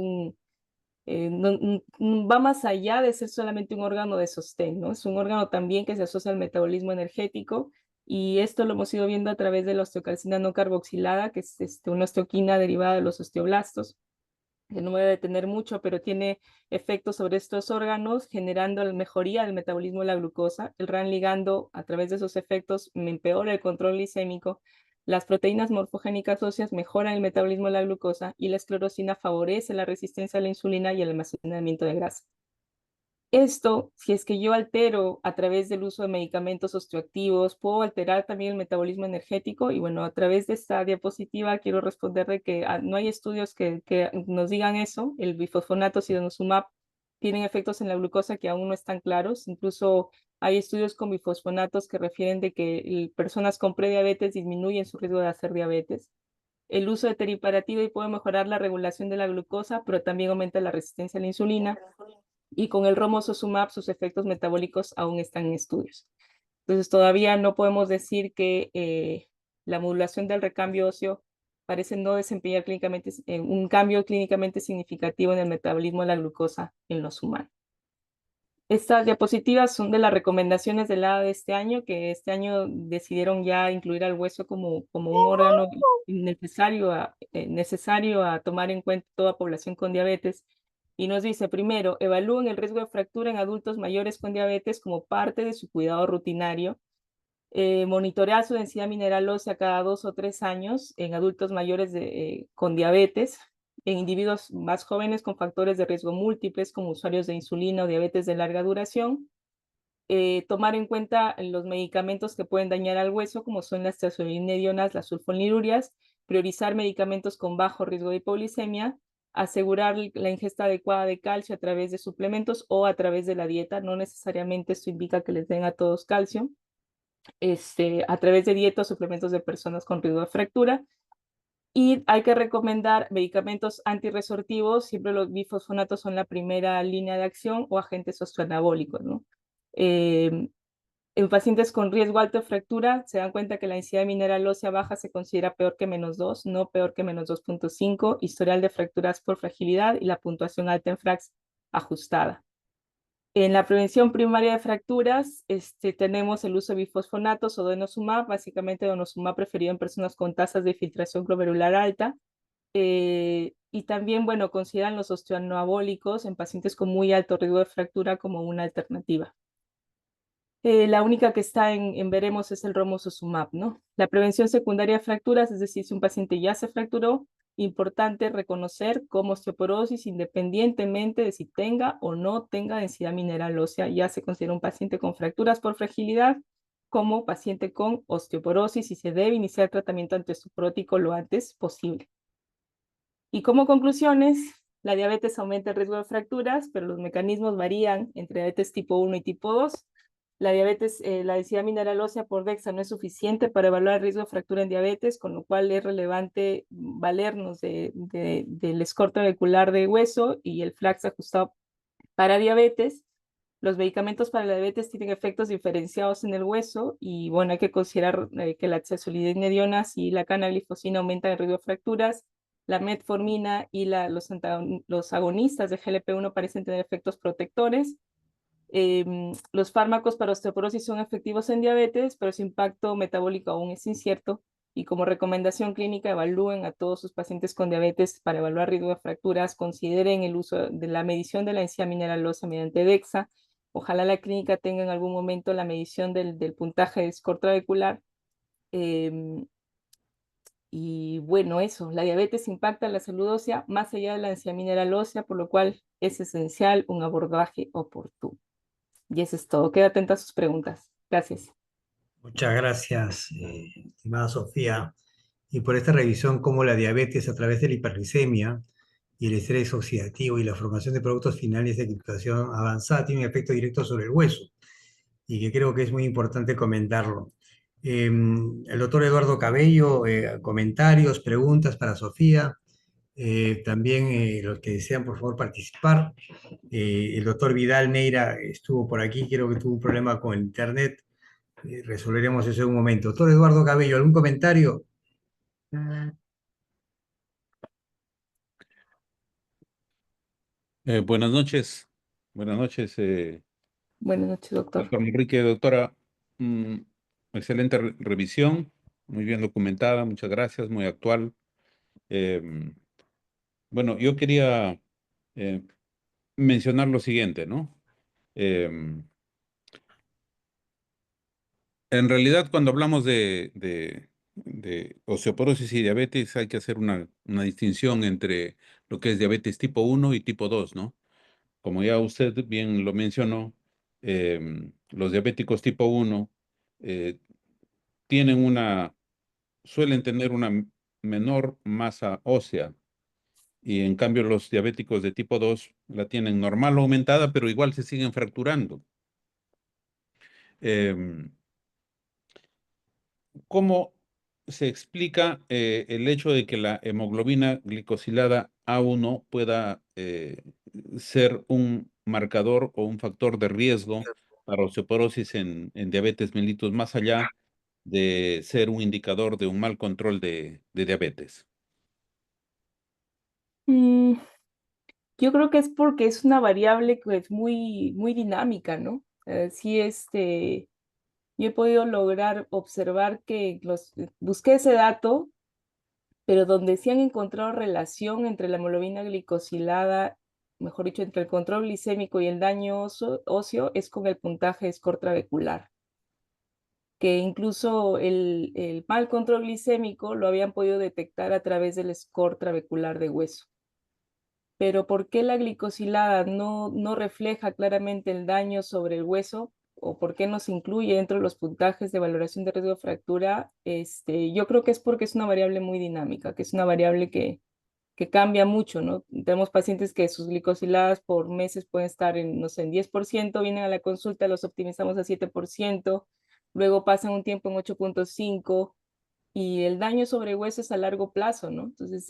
[SPEAKER 3] va más allá de ser solamente un órgano de sostén, ¿no? Es un órgano también que se asocia al metabolismo energético, y esto lo hemos ido viendo a través de la osteocalcina no carboxilada, que es una osteoquina derivada de los osteoblastos, que no me voy a detener mucho, pero tiene efectos sobre estos órganos, generando la mejoría del metabolismo de la glucosa. El RAN ligando, a través de esos efectos, me empeora el control glicémico. Las proteínas morfogénicas óseas mejoran el metabolismo de la glucosa, y la esclerosina favorece la resistencia a la insulina y el almacenamiento de grasa. Esto, si es que yo altero a través del uso de medicamentos osteoactivos, puedo alterar también el metabolismo energético. Y bueno, a través de esta diapositiva quiero responder de que no hay estudios que nos digan eso. El bifosfonato y denosumab tienen efectos en la glucosa que aún no están claros. Incluso hay estudios con bifosfonatos que refieren de que personas con prediabetes disminuyen su riesgo de hacer diabetes. El uso de teriparatide puede mejorar la regulación de la glucosa, pero también aumenta la resistencia a la insulina. Y con el romosozumab sus efectos metabólicos aún están en estudios. Entonces todavía no podemos decir que la modulación del recambio óseo parece no desempeñar clínicamente un cambio clínicamente significativo en el metabolismo de la glucosa en los humanos. Estas diapositivas son de las recomendaciones del ADA de este año, que este año decidieron ya incluir al hueso como un órgano necesario a tomar en cuenta toda población con diabetes. Y nos dice, primero, evalúen el riesgo de fractura en adultos mayores con diabetes como parte de su cuidado rutinario. Monitorear su densidad mineral ósea cada 2 o 3 años en adultos mayores con diabetes. En individuos más jóvenes con factores de riesgo múltiples, como usuarios de insulina o diabetes de larga duración. Tomar en cuenta los medicamentos que pueden dañar al hueso, como son las tiazolinidionas, las sulfonilurias. Priorizar medicamentos con bajo riesgo de hipoglicemia. Asegurar la ingesta adecuada de calcio a través de suplementos o a través de la dieta. No necesariamente esto indica que les den a todos calcio. A través de dieta o suplementos de personas con riesgo de fractura. Y hay que recomendar medicamentos antirresortivos. Siempre los bifosfonatos son la primera línea de acción, o agentes osteoanabólicos, ¿no? En pacientes con riesgo alto de fractura, se dan cuenta que la densidad mineral ósea baja se considera peor que -2, no peor que -2.5, historial de fracturas por fragilidad y la puntuación alta en FRAX ajustada. En la prevención primaria de fracturas, tenemos el uso de bifosfonatos o denosumab, básicamente denosumab preferido en personas con tasas de filtración glomerular alta. Y también, bueno, consideran los osteoanabólicos en pacientes con muy alto riesgo de fractura como una alternativa. La única que está en veremos es el romosozumab, ¿no? La prevención secundaria de fracturas, es decir, si un paciente ya se fracturó, importante reconocer como osteoporosis independientemente de si tenga o no tenga densidad mineral ósea. Ya se considera un paciente con fracturas por fragilidad como paciente con osteoporosis, y se debe iniciar tratamiento antiosteoporótico lo antes posible. Y como conclusiones, la diabetes aumenta el riesgo de fracturas, pero los mecanismos varían entre diabetes tipo 1 y tipo 2. La densidad mineral ósea por DEXA no es suficiente para evaluar el riesgo de fractura en diabetes, con lo cual es relevante valernos del score trabecular de hueso y el FLACS ajustado para diabetes. Los medicamentos para la diabetes tienen efectos diferenciados en el hueso, y bueno, hay que considerar que la tiazolinidionas y la canaglifosina aumentan el riesgo de fracturas. La metformina y los agonistas de GLP-1 parecen tener efectos protectores. Los fármacos para osteoporosis son efectivos en diabetes, pero su impacto metabólico aún es incierto. Y como recomendación clínica, evalúen a todos sus pacientes con diabetes para evaluar riesgo de fracturas. Consideren el uso de la medición de la densidad mineral ósea mediante DEXA. Ojalá la clínica tenga en algún momento la medición del puntaje de score trabecular. Y bueno, eso, la diabetes impacta la salud ósea más allá de la densidad mineral ósea, por lo cual es esencial un abordaje oportuno. Y eso es todo. Queda atenta a sus preguntas. Gracias.
[SPEAKER 1] Muchas gracias, estimada Sofía, y por esta revisión cómo la diabetes a través de la hiperglicemia y el estrés oxidativo y la formación de productos finales de glucosión avanzada tiene un efecto directo sobre el hueso, y que creo que es muy importante comentarlo. El doctor Eduardo Cabello, comentarios, preguntas para Sofía. También los que desean, por favor, participar. El doctor Vidal Neira estuvo por aquí, creo que tuvo un problema con el internet. Resolveremos eso en un momento. Doctor Eduardo Cabello, ¿algún comentario?
[SPEAKER 4] Buenas noches. Buenas noches,
[SPEAKER 3] Buenas noches, doctor.
[SPEAKER 4] doctor Enrique, doctora. Mm, excelente revisión, muy bien documentada, muchas gracias, muy actual. Em, bueno, yo quería eh, mencionar lo siguiente, ¿no? Em, en realidad, cuando hablamos de osteoporosis y diabetes, hay que hacer una distinción entre lo que es diabetes tipo 1 y tipo 2, ¿no? Como ya usted bien lo mencionó, los diabéticos tipo 1 eh, tienen suelen tener una menor masa ósea y en cambio los diabéticos de tipo 2 la tienen normal o aumentada, pero igual se siguen fracturando. Em, ¿Cómo se explica el hecho de que la hemoglobina glicosilada A1 pueda ser un marcador o un factor de riesgo para osteoporosis en diabetes mellitus, más allá de ser un indicador de un mal control de diabetes?
[SPEAKER 3] Mm, yo creo que es porque es una variable que es muy, muy dinámica, ¿no? Sí, yo he podido lograr observar que busqué ese dato, pero donde sí han encontrado relación entre la hemoglobina glicosilada, mejor dicho, entre el control glicémico y el daño óseo, es con el puntaje de score trabecular, que incluso el mal control glicémico lo habían podido detectar a través del score trabecular de hueso. Pero ¿por qué la glicosilada no refleja claramente el daño sobre el hueso? ¿O por qué no se incluye dentro de los puntajes de valoración de riesgo de fractura? Yo creo que es porque es una variable muy dinámica, que es una variable que cambia mucho, ¿no? Tenemos pacientes que sus glicosiladas por meses pueden estar en, no sé, en 10%, vienen a la consulta, los optimizamos a 7%, luego pasan un tiempo en 8.5%, y el daño sobre hueso es a largo plazo, ¿no? Entonces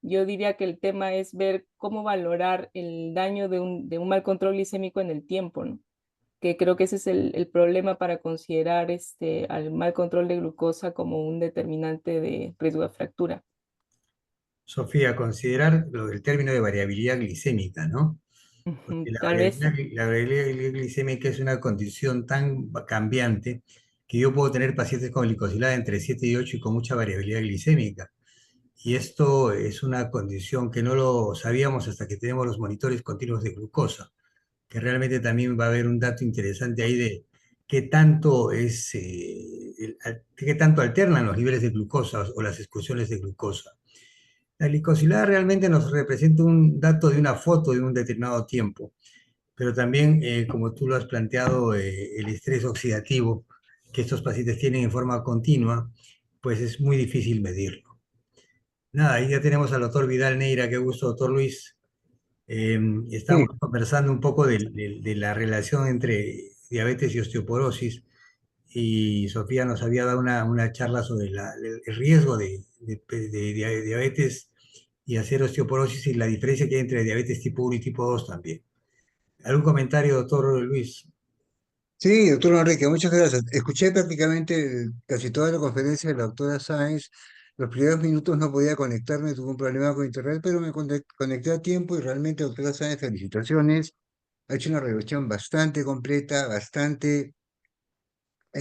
[SPEAKER 3] yo diría que el tema es ver cómo valorar el daño de un mal control glicémico en el tiempo, ¿no? Que creo que ese es el problema para considerar al mal control de glucosa como un determinante de riesgo de fractura.
[SPEAKER 1] Sofía, considerar el término de variabilidad glicémica, ¿no?
[SPEAKER 3] Ujú,
[SPEAKER 1] Porque la
[SPEAKER 3] tal vez.
[SPEAKER 1] variabilidad, la variabilidad glicémica es una condición tan cambiante que yo puedo tener pacientes con glicosilada entre 7 y 8 y con mucha variabilidad glicémica. Y esto es una condición que no lo sabíamos hasta que tenemos los monitores continuos de glucosa, que realmente también va a haber un dato interesante ahí de qué tanto qué tanto alternan los niveles de glucosa o las excursiones de glucosa. La glicosilada realmente nos representa un dato de una foto de un determinado tiempo, pero también, como tú lo has planteado, el estrés oxidativo que estos pacientes tienen en forma continua, pues es muy difícil medirlo. Nada, ahí ya tenemos al doctor Vidal Neira, qué gusto, doctor Luis. Estamos
[SPEAKER 5] Sí,
[SPEAKER 1] conversando un poco de la relación entre diabetes y osteoporosis y Sofía nos había dado una charla sobre el riesgo de diabetes y hacer osteoporosis y la diferencia que hay entre diabetes tipo 1 y tipo 2 también. ¿Algún comentario, doctor Luis?
[SPEAKER 5] sí, doctor Enrique, muchas gracias. Escuché prácticamente casi toda la conferencia de la doctora Sáenz. Los primeros minutos no podía conectarme, tuve un problema con internet, pero me conecté a tiempo y realmente, doctora Sáenz, felicitaciones. Ha hecho una revisión bastante completa, bastante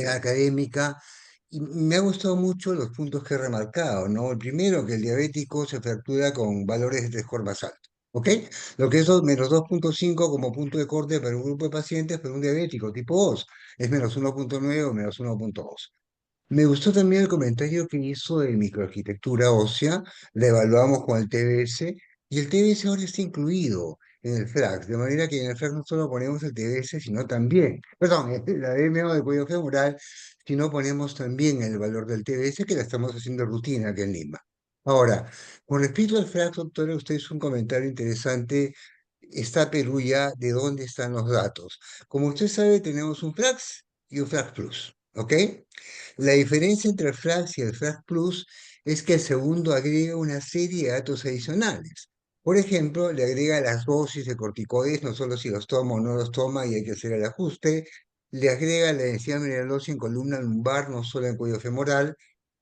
[SPEAKER 5] académica, y me ha gustado mucho los puntos que he remarcado, ¿no? El primero, que el diabético se fractura con valores de score más alto, ¿ok? Lo que es menos 2.5 como punto de corte para un grupo de pacientes, pero un diabético tipo 2 es menos 1.9 o menos 1.2. Me gustó también el comentario que hizo de microarquitectura ósea, la evaluamos con el TBS, y el TBS ahora está incluido en el FRAX, de manera que en el FRAX no solo ponemos el TBS, sino también, perdón, la DMO de cuello femoral, sino ponemos también el valor del TBS, que la estamos haciendo rutina aquí en Lima. Ahora, con respecto al FRAX, doctora, usted hizo un comentario interesante. Está Peruya, ¿de dónde están los datos? Como usted sabe, tenemos un FRAX y un FRAX Plus. ¿ok? La diferencia entre el FLAX y el FLAX Plus es que el segundo agrega una serie de datos adicionales. Por ejemplo, le agrega las dosis de corticoides, no solo si los toma o no los toma y hay que hacer el ajuste. Le agrega la densidad mineral ósea en columna lumbar, no solo en cuello femoral,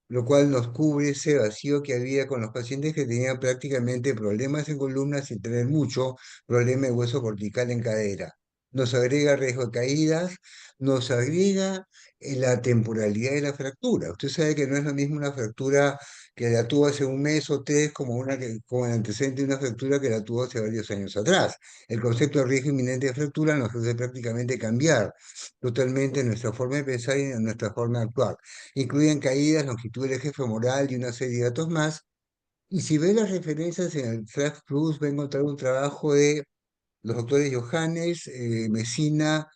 [SPEAKER 5] lo cual nos cubre ese vacío que había con los pacientes que tenían prácticamente problemas en columna sin tener mucho problema de hueso cortical en cadera. Nos agrega riesgo de caídas, nos agrega la temporalidad de la fractura. Usted sabe que no es lo mismo una fractura que la tuvo hace un mes o tres como como el antecedente de una fractura que la tuvo hace varios años atrás. El concepto de riesgo inminente de fractura nos hace prácticamente cambiar totalmente nuestra forma de pensar y nuestra forma de actuar. Incluyen caídas, longitud del eje femoral y una serie de datos más. Y si ve las referencias en el Flash Plus, va a encontrar un trabajo de los doctores Johannes, Mesina,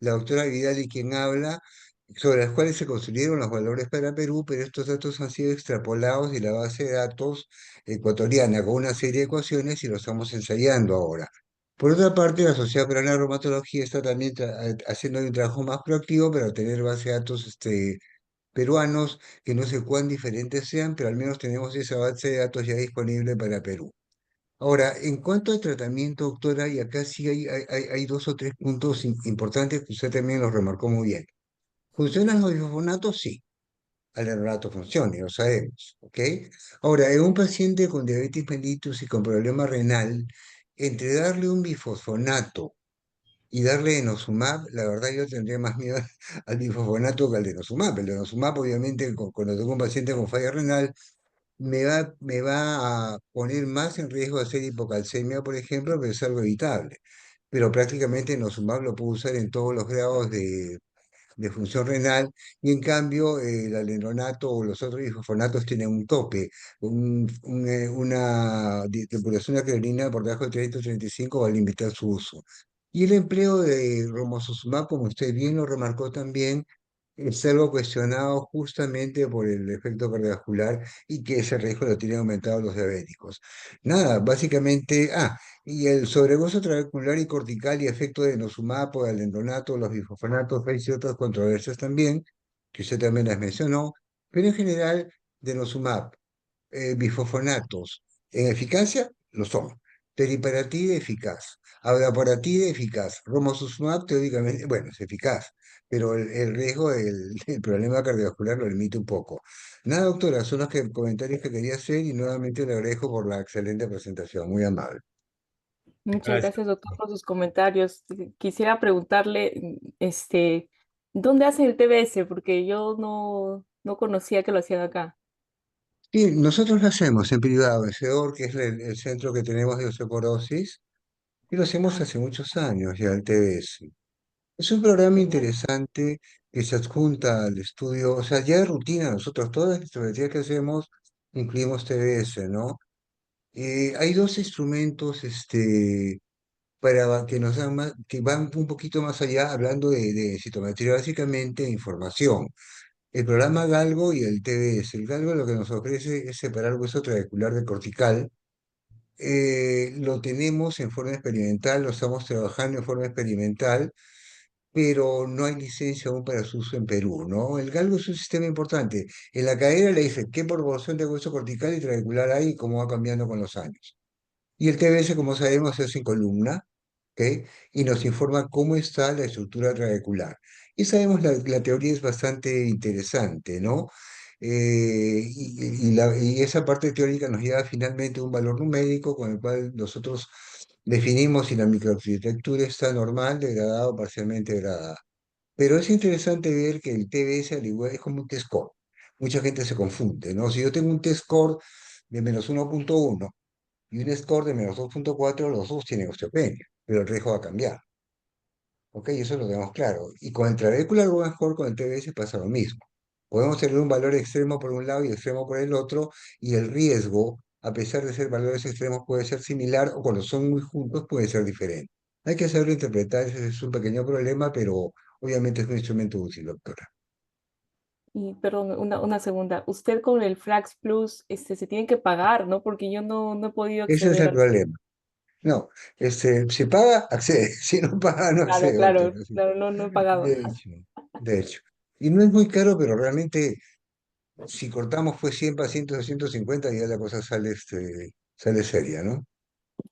[SPEAKER 5] la doctora Vidal y quien habla, sobre las cuales se construyeron los valores para Perú, pero estos datos han sido extrapolados de la base de datos ecuatoriana con una serie de ecuaciones y lo estamos ensayando ahora. Por otra parte, la Sociedad Peruana de Reumatología está también haciendo un trabajo más proactivo para tener base de datos peruanos, que no sé cuán diferentes sean, pero al menos tenemos esa base de datos ya disponible para Perú. Ahora, en cuanto al tratamiento, doctora, y acá sí hay dos o tres puntos importantes que usted también los remarcó muy bien. ¿Funcionan los bifosfonatos? Sí, al neonato funciona, lo sabemos, ¿ok? Ahora, en un paciente con diabetes mellitus y con problema renal, entre darle un bifosfonato y darle denosumab, la verdad yo tendría más miedo al bifosfonato que al denosumab. El denosumab, obviamente, cuando tengo un paciente con falla renal, me va a poner más en riesgo de hacer hipocalcemia, por ejemplo, pero es algo evitable. Pero prácticamente denosumab lo puedo usar en todos los grados de función renal, y en cambio el alendronato o los otros bifosfonatos tienen un tope, una depuración de creatinina por debajo de 335 va a limitar su uso. Y el empleo de romosozumab, como usted bien lo remarcó también, es algo cuestionado justamente por el efecto cardiovascular y que ese riesgo lo tienen aumentado los diabéticos. Nada, básicamente, y el sobregozo trabecular y cortical y efecto de nosumab, el alendronato, los bifosfonatos, hay ciertas controversias también, que usted también las mencionó, pero en general, denosumab, bifosfonatos, en eficacia, lo son. Teriparatide eficaz, abdaparatide eficaz, romosozumab teóricamente, bueno, es eficaz, pero el riesgo del problema cardiovascular lo limita un poco. Nada, doctora, son los comentarios que quería hacer y nuevamente le agradezco por la excelente presentación, muy amable.
[SPEAKER 3] Muchas
[SPEAKER 1] Gracias.
[SPEAKER 3] gracias, doctor, por sus comentarios. Quisiera preguntarle, ¿dónde hacen el TBS? Porque yo no conocía que lo hacían acá.
[SPEAKER 5] Sí, nosotros lo hacemos en privado, en CEDOR, que es el centro que tenemos de osteoporosis, y lo hacemos
[SPEAKER 3] Ah,
[SPEAKER 5] hace muchos años ya, el TBS. Es un programa
[SPEAKER 3] genial.
[SPEAKER 5] interesante que se adjunta al estudio, o sea, ya de rutina nosotros, todas las estrategias que hacemos, incluimos TBS, ¿no? Hay dos instrumentos para que nos dan más, que van un poquito más allá, hablando de citometría, básicamente información. El programa Galgo y el TBS. El Galgo lo que nos ofrece es separar hueso trabecular de cortical. Lo tenemos en forma experimental, lo estamos trabajando en forma experimental, pero no hay licencia aún para su uso en Perú, ¿no? El galgo es un sistema importante. En la cadera le dice qué proporción de hueso cortical y trabecular hay y cómo va cambiando con los años. Y el TBS, como sabemos, es en columna, ¿ok? Y nos informa cómo está la estructura trabecular. Y sabemos, la teoría es bastante interesante, ¿no? Y esa parte teórica nos lleva finalmente a un valor numérico con el cual nosotros definimos si la microarquitectura está normal, degradada o parcialmente degradada. Pero es interesante ver que el TBS al igual es como un test score. Mucha gente se confunde, ¿no? Si yo tengo un test score de -1.1 y un score de -2.4, los dos tienen osteopenia, pero el riesgo va a cambiar. ¿Ok? Eso lo tenemos claro. Y con el trabecular bone score, con el TBS pasa lo mismo. Podemos tener un valor extremo por un lado y extremo por el otro, y el riesgo, a pesar de ser valores extremos, puede ser similar o cuando son muy juntos puede ser diferente. Hay que saberlo interpretar, ese es un pequeño problema, pero obviamente es un instrumento útil, doctora.
[SPEAKER 3] Y perdón, una segunda. Usted con el Flax Plus, se tiene que pagar, ¿no? Porque yo no he podido
[SPEAKER 5] Ese es
[SPEAKER 3] acceder
[SPEAKER 5] el
[SPEAKER 3] al...
[SPEAKER 5] problema. No, si paga, accede. Si no paga, no
[SPEAKER 3] Claro,
[SPEAKER 5] accede,
[SPEAKER 3] claro,
[SPEAKER 5] doctora. Sí.
[SPEAKER 3] claro, no he pagado.
[SPEAKER 5] De hecho, de hecho. Y no es muy caro, pero realmente si cortamos pues 100 pacientes o 150, ya la cosa sale, sale seria, ¿no?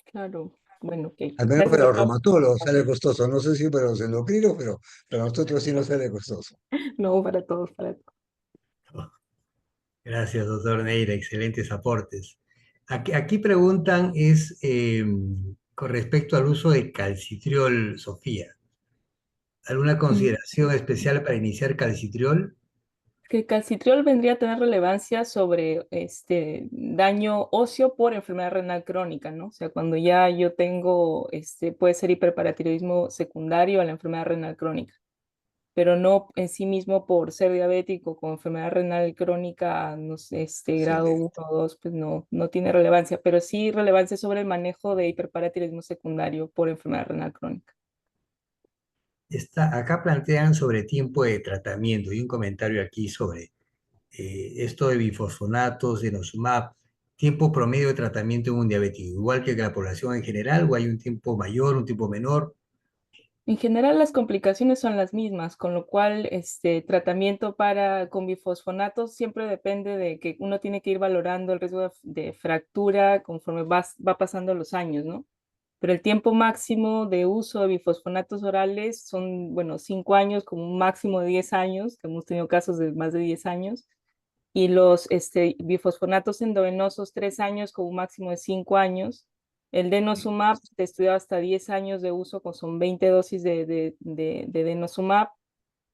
[SPEAKER 3] Claro, bueno, ok.
[SPEAKER 5] Al menos
[SPEAKER 3] Gracias
[SPEAKER 5] para
[SPEAKER 3] de
[SPEAKER 5] los
[SPEAKER 3] todas
[SPEAKER 5] reumatólogos sale
[SPEAKER 3] formas.
[SPEAKER 5] costoso. No sé si para los endocrinos, pero para nosotros sí nos sale costoso.
[SPEAKER 3] No, para todos, para todos.
[SPEAKER 1] Gracias, doctor Neira, excelentes aportes. Aquí preguntan es con respecto al uso de calcitriol, Sofía. ¿Alguna
[SPEAKER 3] Mm.
[SPEAKER 1] consideración especial para iniciar calcitriol?
[SPEAKER 3] Que el calcitriol vendría a tener relevancia sobre este daño óseo por enfermedad renal crónica, ¿no? O sea, cuando ya yo tengo, puede ser hiperparatiroidismo secundario a la enfermedad renal crónica, pero no en sí mismo por ser diabético con enfermedad renal crónica, no sé, grado
[SPEAKER 5] Excelente.
[SPEAKER 3] 1 o 2, pues no tiene relevancia, pero sí relevancia sobre el manejo de hiperparatiroidismo secundario por enfermedad renal crónica.
[SPEAKER 1] Acá plantean sobre tiempo de tratamiento y un comentario aquí sobre esto de bifosfonatos, denosumab, tiempo promedio de tratamiento en un diabético, igual que la población en general, o hay un tiempo mayor, un tiempo menor.
[SPEAKER 3] En general, las complicaciones son las mismas, con lo cual tratamiento con bifosfonatos siempre depende de que uno tiene que ir valorando el riesgo de fractura conforme va pasando los años, ¿no? Pero el tiempo máximo de uso de bifosfonatos orales son, bueno, 5 años, como un máximo de 10 años, que hemos tenido casos de más de 10 años, y los bifosfonatos endovenosos 3 años, con un máximo de 5 años. El denosumab te estudiado hasta 10 años de uso, son 20 dosis de denosumab.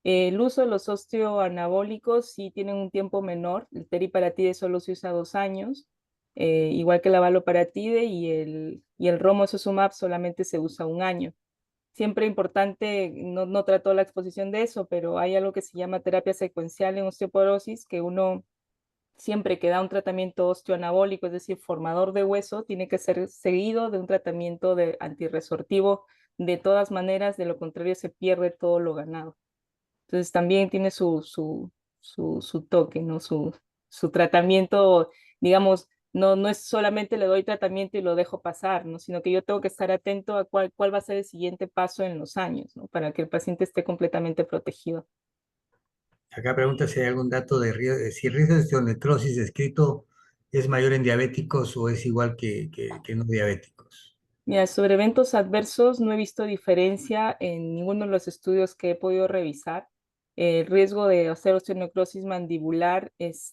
[SPEAKER 3] El uso de los osteoanabólicos sí tienen un tiempo menor. El teriparatide solo se usa 2 años, igual que la valoparatide, y el romosozumab solamente se usa 1 año. Siempre importante, no trató la exposición de eso, pero hay algo que se llama terapia secuencial en osteoporosis, que uno siempre que da un tratamiento osteoanabólico, es decir, formador de hueso, tiene que ser seguido de un tratamiento de antirresortivo de todas maneras, de lo contrario se pierde todo lo ganado. Entonces también tiene su toque, ¿no? Su tratamiento, digamos, no es solamente le doy tratamiento y lo dejo pasar, ¿no? Sino que yo tengo que estar atento a cuál va a ser el siguiente paso en los años, ¿no? Para que el paciente esté completamente protegido.
[SPEAKER 1] Acá pregunta si hay algún dato si el riesgo de osteonecrosis descrito es mayor en diabéticos o es igual que no diabéticos.
[SPEAKER 3] Mira, sobre eventos adversos no he visto diferencia en ninguno de los estudios que he podido revisar. El riesgo de hacer osteonecrosis mandibular es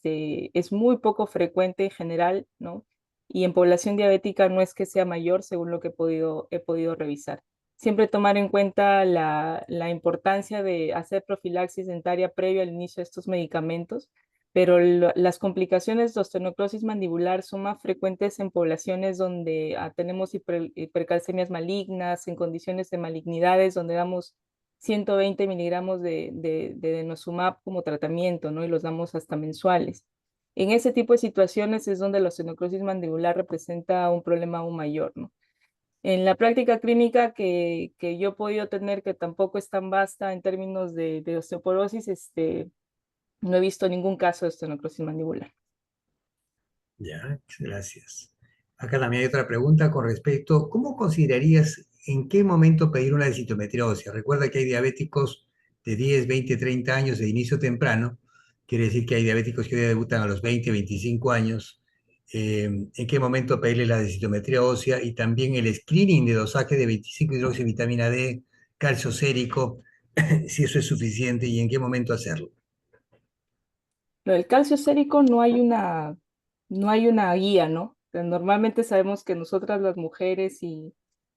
[SPEAKER 3] muy poco frecuente en general, ¿no? Y en población diabética no es que sea mayor, según lo que he podido revisar. Siempre tomar en cuenta la importancia de hacer profilaxis dentaria previo al inicio de estos medicamentos, pero las complicaciones de osteonecrosis mandibular son más frecuentes en poblaciones donde tenemos hipercalcemias malignas, en condiciones de malignidades, donde damos 120 miligramos de denosumab como tratamiento, ¿no? Y los damos hasta mensuales. En ese tipo de situaciones es donde la osteonecrosis mandibular representa un problema aún mayor, ¿no? En la práctica clínica que yo he podido tener, que tampoco es tan vasta en términos de osteoporosis, no he visto ningún caso de estenocrosis mandibular.
[SPEAKER 1] Ya, gracias. Acá también hay otra pregunta con respecto, ¿cómo considerarías en qué momento pedir una densitometría ósea? Recuerda que hay diabéticos de 10, 20, 30 años de inicio temprano, quiere decir que hay diabéticos que hoy debutan a los 20, 25 años. ¿En qué momento pedirle la densitometría ósea? Y también el screening de dosaje de 25-hidroxivitamina D, calcio sérico, si eso es suficiente y en qué momento hacerlo.
[SPEAKER 3] Lo del calcio sérico no hay una guía, ¿no? O sea, normalmente sabemos que nosotras las mujeres y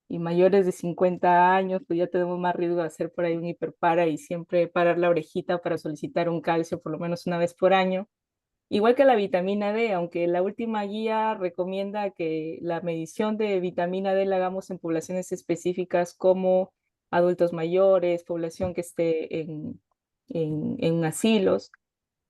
[SPEAKER 3] mayores de 50 años, pues ya tenemos más riesgo de hacer por ahí un hiperpara y siempre parar la orejita para solicitar un calcio por lo menos una vez por año. Igual que la vitamina D, aunque la última guía recomienda que la medición de vitamina D la hagamos en poblaciones específicas como adultos mayores, población que esté en asilos,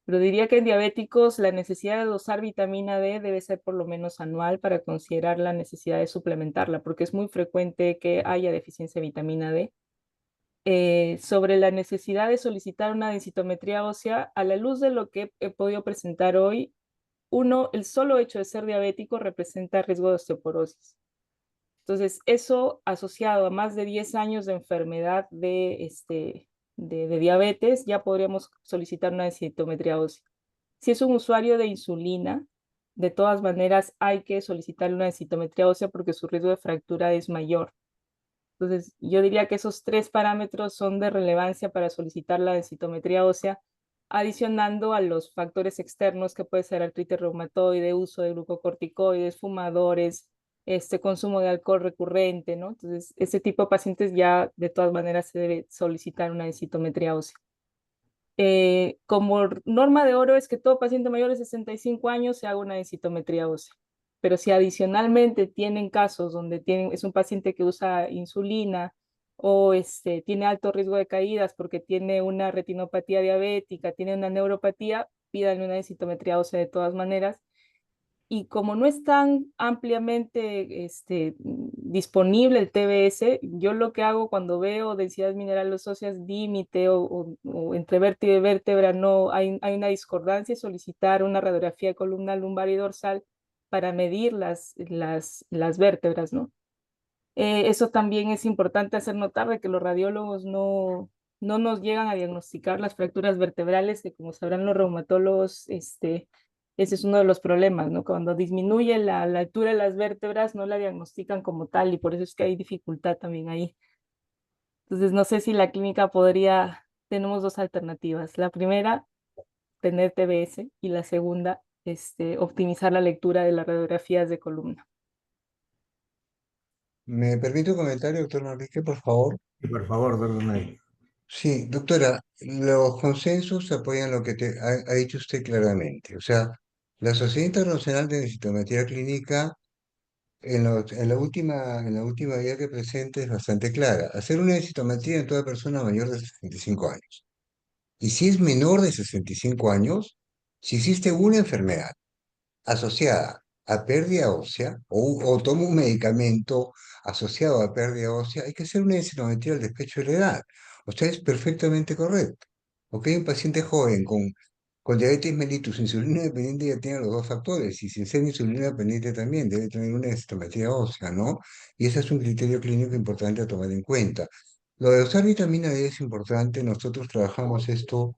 [SPEAKER 3] pero diría que en diabéticos la necesidad de dosar vitamina D debe ser por lo menos anual para considerar la necesidad de suplementarla, porque es muy frecuente que haya deficiencia de vitamina D. Sobre la necesidad de solicitar una densitometría ósea, a la luz de lo que he podido presentar hoy, el solo hecho de ser diabético representa riesgo de osteoporosis. Entonces, eso asociado a más de 10 años de enfermedad de diabetes, ya podríamos solicitar una densitometría ósea. Si es un usuario de insulina, de todas maneras hay que solicitar una densitometría ósea porque su riesgo de fractura es mayor. Entonces, yo diría que esos 3 parámetros son de relevancia para solicitar la densitometría ósea, adicionando a los factores externos que puede ser artritis reumatoide, uso de glucocorticoides, fumadores, consumo de alcohol recurrente, ¿no? Entonces, ese tipo de pacientes ya de todas maneras se debe solicitar una densitometría ósea. Como norma de oro es que todo paciente mayor de 65 años se haga una densitometría ósea. Pero si adicionalmente tienen casos donde es un paciente que usa insulina o tiene alto riesgo de caídas porque tiene una retinopatía diabética, tiene una neuropatía, pídanle una densitometría ósea de todas maneras. Y como no es tan ampliamente disponible el TBS, yo lo que hago cuando veo densidades minerales óseas límite o entre vértebra y vértebra no hay una discordancia, solicitar una radiografía de columna lumbar y dorsal para medir las vértebras, ¿no? Eso también es importante hacer notar de que los radiólogos no nos llegan a diagnosticar las fracturas vertebrales, que como sabrán los reumatólogos, ese es uno de los problemas, ¿no? Cuando disminuye la altura de las vértebras, no la diagnostican como tal y por eso es que hay dificultad también ahí. Entonces, no sé si la clínica tenemos 2 alternativas. La primera, tener TBS y la segunda, optimizar la lectura de las radiografías de columna.
[SPEAKER 5] ¿Me permite un comentario, doctor Manrique, por favor?
[SPEAKER 1] Y por favor, doctor Nair.
[SPEAKER 5] Sí, doctora, los consensos apoyan lo que ha dicho usted claramente. O sea, la Sociedad Internacional de Densitometría Clínica en la última guía que presenta es bastante clara. Hacer una densitometría en toda persona mayor de 65 años. Y si es menor de 65 años, si existe una enfermedad asociada a pérdida ósea o toma un medicamento asociado a pérdida ósea, hay que hacer una densitometría al despecho de la edad. O sea, es perfectamente correcto. Ok, un paciente joven con diabetes mellitus, insulina dependiente ya tiene los 2 factores, y sin ser insulina dependiente también debe tener una densitometría ósea, ¿no? Y ese es un criterio clínico importante a tomar en cuenta. Lo de usar vitamina D es importante, nosotros trabajamos esto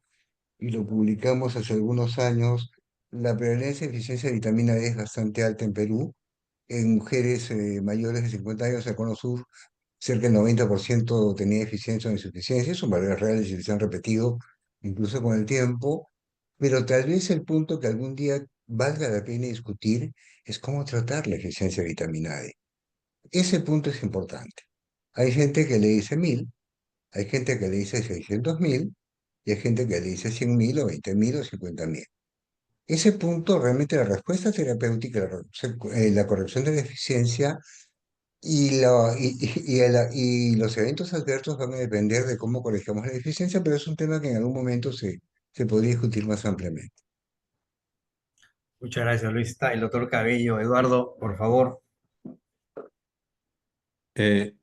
[SPEAKER 5] y lo publicamos hace algunos años. La prevalencia de deficiencia de vitamina D es bastante alta en Perú. En mujeres mayores de 50 años, el Cono Sur, cerca del 90% tenía deficiencia o insuficiencia. Son valores reales y se han repetido incluso con el tiempo. Pero tal vez el punto que algún día valga la pena discutir es cómo tratar la deficiencia de vitamina D. Ese punto es importante. Hay gente que le dice 1000, hay gente que le dice 600.000 y hay gente que le dice 100.000 o 20.000 o 50.000. Ese punto, realmente la respuesta terapéutica, la corrección de la eficiencia y los eventos adversos van a depender de cómo corregimos la deficiencia, pero es un tema que en algún momento se podría discutir más ampliamente.
[SPEAKER 1] Muchas gracias, Luis. Está el doctor Cabello. Eduardo, por favor.
[SPEAKER 4] Eh,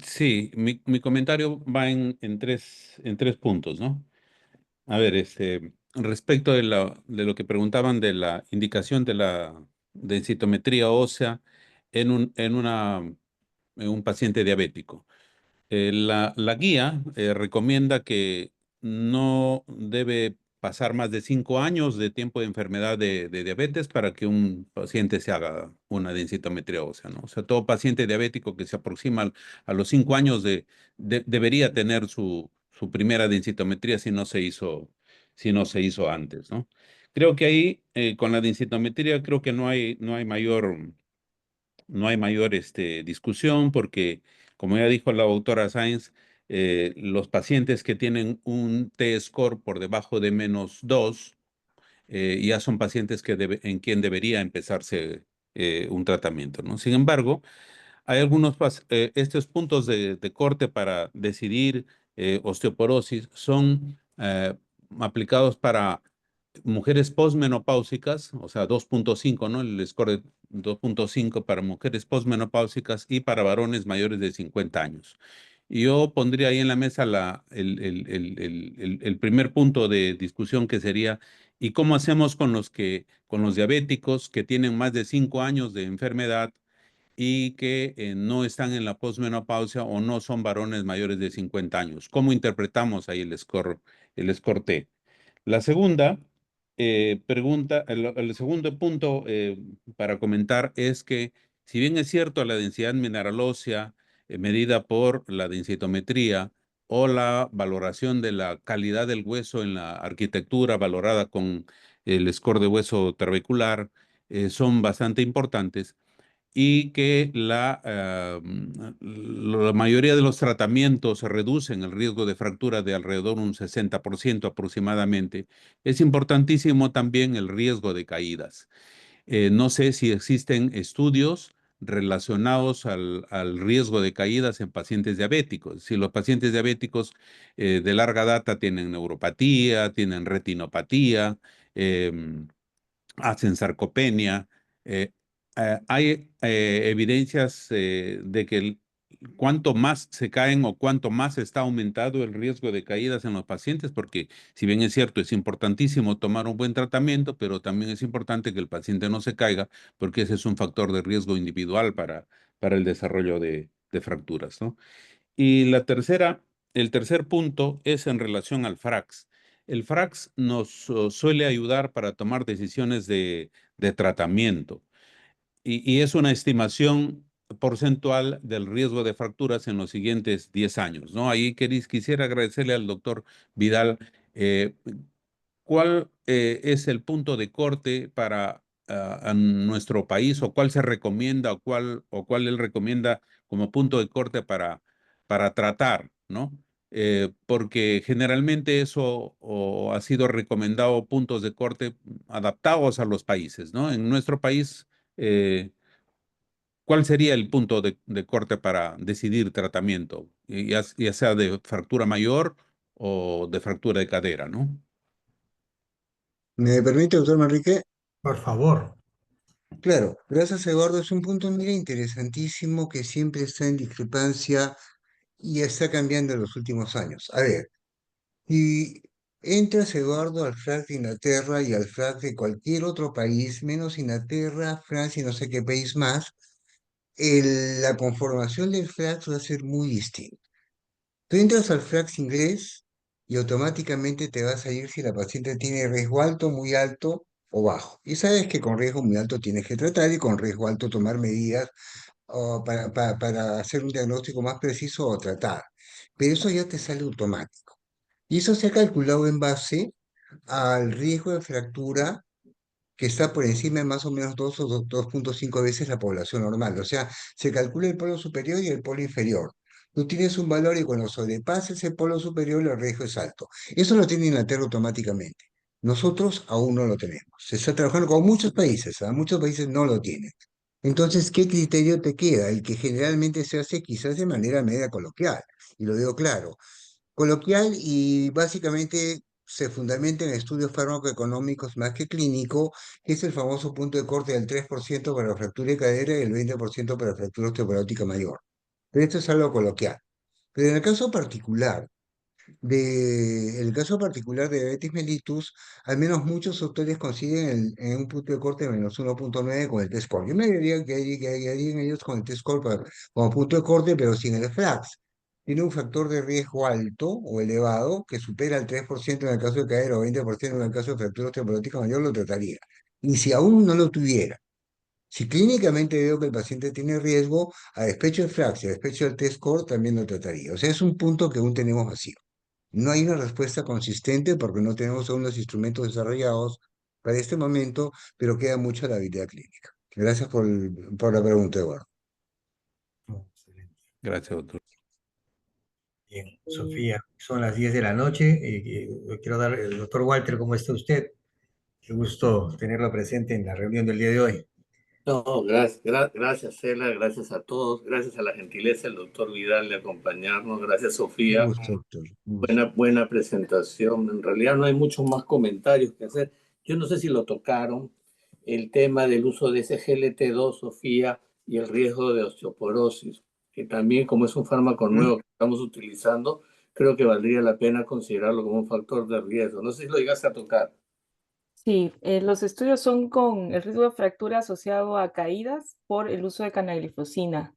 [SPEAKER 4] sí, mi comentario va en tres puntos, ¿no? A ver, respecto de lo que preguntaban de la indicación de la densitometría ósea en un paciente diabético. La guía recomienda que no debe pasar más de 5 años de tiempo de enfermedad de diabetes para que un paciente se haga una densitometría ósea, ¿no? O sea, todo paciente diabético que se aproxima a los 5 años debería tener su primera densitometría si no se hizo antes, ¿no? Creo que ahí, con la densitometría, creo que no hay mayor discusión porque, como ya dijo la doctora Sáenz, los pacientes que tienen un T-score por debajo de -2 ya son pacientes en quien debería empezarse un tratamiento, ¿no? Sin embargo, hay estos puntos de corte para decidir osteoporosis son aplicados para mujeres posmenopáusicas, o sea, 2.5, ¿no? El score de 2.5 para mujeres posmenopáusicas y para varones mayores de 50 años. Y yo pondría ahí en la mesa el primer punto de discusión que sería, ¿y cómo hacemos con los diabéticos que tienen más de 5 años de enfermedad y que no están en la posmenopausia o no son varones mayores de 50 años. ¿Cómo interpretamos ahí el score T? La segunda pregunta, el segundo punto para comentar es que si bien es cierto la densidad mineral ósea medida por la densitometría o la valoración de la calidad del hueso en la arquitectura valorada con el score de hueso trabecular son bastante importantes, y que la mayoría de los tratamientos reducen el riesgo de fractura de alrededor un 60% aproximadamente. Es importantísimo también el riesgo de caídas. No sé si existen estudios relacionados al riesgo de caídas en pacientes diabéticos. Si los pacientes diabéticos de larga data tienen neuropatía, tienen retinopatía, hacen sarcopenia. Hay evidencias de que cuanto más se caen o cuanto más está aumentado el riesgo de caídas en los pacientes, porque si bien es cierto, es importantísimo tomar un buen tratamiento, pero también es importante que el paciente no se caiga, porque ese es un factor de riesgo individual para el desarrollo de fracturas, ¿no? Y el tercer punto es en relación al FRAX. El FRAX nos suele ayudar para tomar decisiones de tratamiento y es una estimación porcentual del riesgo de fracturas en los siguientes 10 años, ¿no? Ahí quisiera agradecerle al doctor Vidal. ¿Cuál es el punto de corte para a nuestro país, o cuál se recomienda o cuál él recomienda como punto de corte para tratar, ¿no? Porque generalmente eso ha sido recomendado puntos de corte adaptados a los países, ¿no? En nuestro país, ¿cuál sería el punto de corte para decidir tratamiento, ya sea de fractura mayor o de fractura de cadera, ¿no?
[SPEAKER 5] ¿Me permite, doctor Manrique?
[SPEAKER 1] Por favor.
[SPEAKER 5] Claro, gracias Eduardo. Es un punto, mira, interesantísimo que siempre está en discrepancia y está cambiando en los últimos años. A ver, si entras, Eduardo, al FRAC de Inglaterra y al FRAC de cualquier otro país, menos Inglaterra, Francia y no sé qué país más, la conformación del FRAC va a ser muy distinta. Tú entras al FRAX inglés y automáticamente te va a salir si la paciente tiene riesgo alto, muy alto o bajo. Y sabes que con riesgo muy alto tienes que tratar y con riesgo alto tomar medidas para hacer un diagnóstico más preciso o tratar. Pero eso ya te sale automático. Y eso se ha calculado en base al riesgo de fractura que está por encima de más o menos 2 o 2.5 veces la población normal. O sea, se calcula el polo superior y el polo inferior. Tú tienes un valor y cuando sobrepasa ese polo superior el riesgo es alto. Eso lo tiene Inglaterra automáticamente. Nosotros aún no lo tenemos. Se está trabajando con muchos países, ¿ah? Muchos países no lo tienen. Entonces, ¿qué criterio te queda? El que generalmente se hace quizás de manera media coloquial. Y lo digo claro, coloquial y básicamente se fundamenta en estudios farmacoeconómicos más que clínico, que es el famoso punto de corte del 3% para fractura de cadera y el 20% para fractura osteoporótica mayor. Pero esto es algo coloquial. Pero en el caso particular de diabetes mellitus, al menos muchos autores consiguen en un punto de corte de menos 1.9 con el T-score. Yo me diría que harían ellos con el T-score como punto de corte, pero sin el FLAX. Tiene un factor de riesgo alto o elevado que supera el 3% en el caso de cadera o 20% en el caso de fractura osteoporótica mayor, lo trataría. Y si aún no lo tuviera, si clínicamente veo que el paciente tiene riesgo, a despecho del FLAX y a despecho del T-score, también lo trataría. O sea, es un punto que aún tenemos vacío. No hay una respuesta consistente porque no tenemos aún los instrumentos desarrollados para este momento, pero queda mucho la habilidad clínica. Gracias por la pregunta, Eduardo.
[SPEAKER 1] Oh, excelente.
[SPEAKER 4] Gracias, doctor.
[SPEAKER 1] Bien, Sofía, son las 10 de la noche. Quiero dar el doctor Walter, ¿cómo está usted? Qué gusto tenerlo presente en la reunión del día de hoy.
[SPEAKER 6] No, gracias, Cela, gracias a todos, gracias a la gentileza del doctor Vidal de acompañarnos, gracias,
[SPEAKER 5] Un
[SPEAKER 6] Sofía.
[SPEAKER 5] gusto, doctor. Un gusto.
[SPEAKER 6] Buena presentación. En realidad no hay muchos más comentarios que hacer. Yo no sé si lo tocaron, el tema del uso de SGLT2, Sofía, y el riesgo de osteoporosis, que también como es un fármaco nuevo que estamos utilizando, creo que valdría la pena considerarlo como un factor de riesgo. No sé si lo llegaste a tocar.
[SPEAKER 3] Sí, los estudios son con el riesgo de fractura asociado a caídas por el uso de canaglifosina.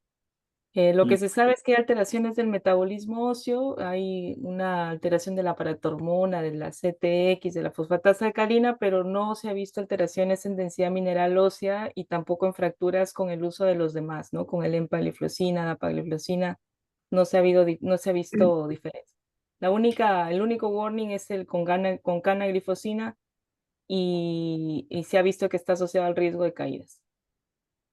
[SPEAKER 3] Lo que se sabe es que hay alteraciones del metabolismo óseo, hay una alteración de la paratormona, de la CTX, de la fosfatasa alcalina, pero no se ha visto alteraciones en densidad mineral ósea y tampoco en fracturas con el uso de los demás, ¿no? Con el empagliflozina, dapagliflozina, no se ha visto diferencia. El único warning es el con canaglifosina y se ha visto que está asociado al riesgo de caídas.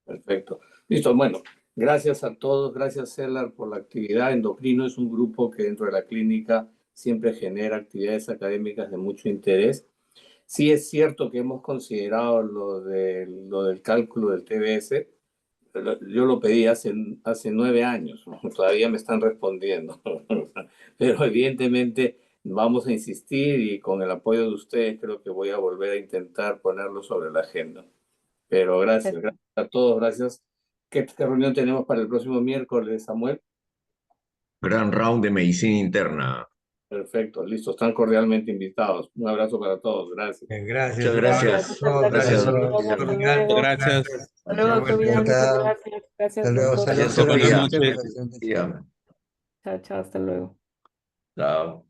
[SPEAKER 6] Perfecto. Listo, bueno, gracias a todos, gracias Cellar por la actividad. Endocrino es un grupo que dentro de la clínica siempre genera actividades académicas de mucho interés. Sí es cierto que hemos considerado lo del cálculo del TBS. Yo lo pedí hace 9 años, ¿no? Todavía me están respondiendo. Pero evidentemente vamos a insistir y con el apoyo de ustedes creo que voy a volver a intentar ponerlo sobre la agenda. Pero gracias a todos, gracias. ¿Qué reunión tenemos para el próximo miércoles, Samuel?
[SPEAKER 7] Gran round de medicina interna.
[SPEAKER 6] Perfecto, listo, están cordialmente invitados. Un abrazo para todos, gracias.
[SPEAKER 1] Gracias.
[SPEAKER 7] Muchas gracias.
[SPEAKER 1] Gracias.
[SPEAKER 7] Gracias.
[SPEAKER 3] Hasta luego, Tobias, muchas gracias. Gracias,
[SPEAKER 5] Hasta luego,
[SPEAKER 3] doctor.
[SPEAKER 5] salud,
[SPEAKER 7] Gracias, Sofía.
[SPEAKER 5] Sofía.
[SPEAKER 3] Chao, chao, hasta luego.
[SPEAKER 7] Chao.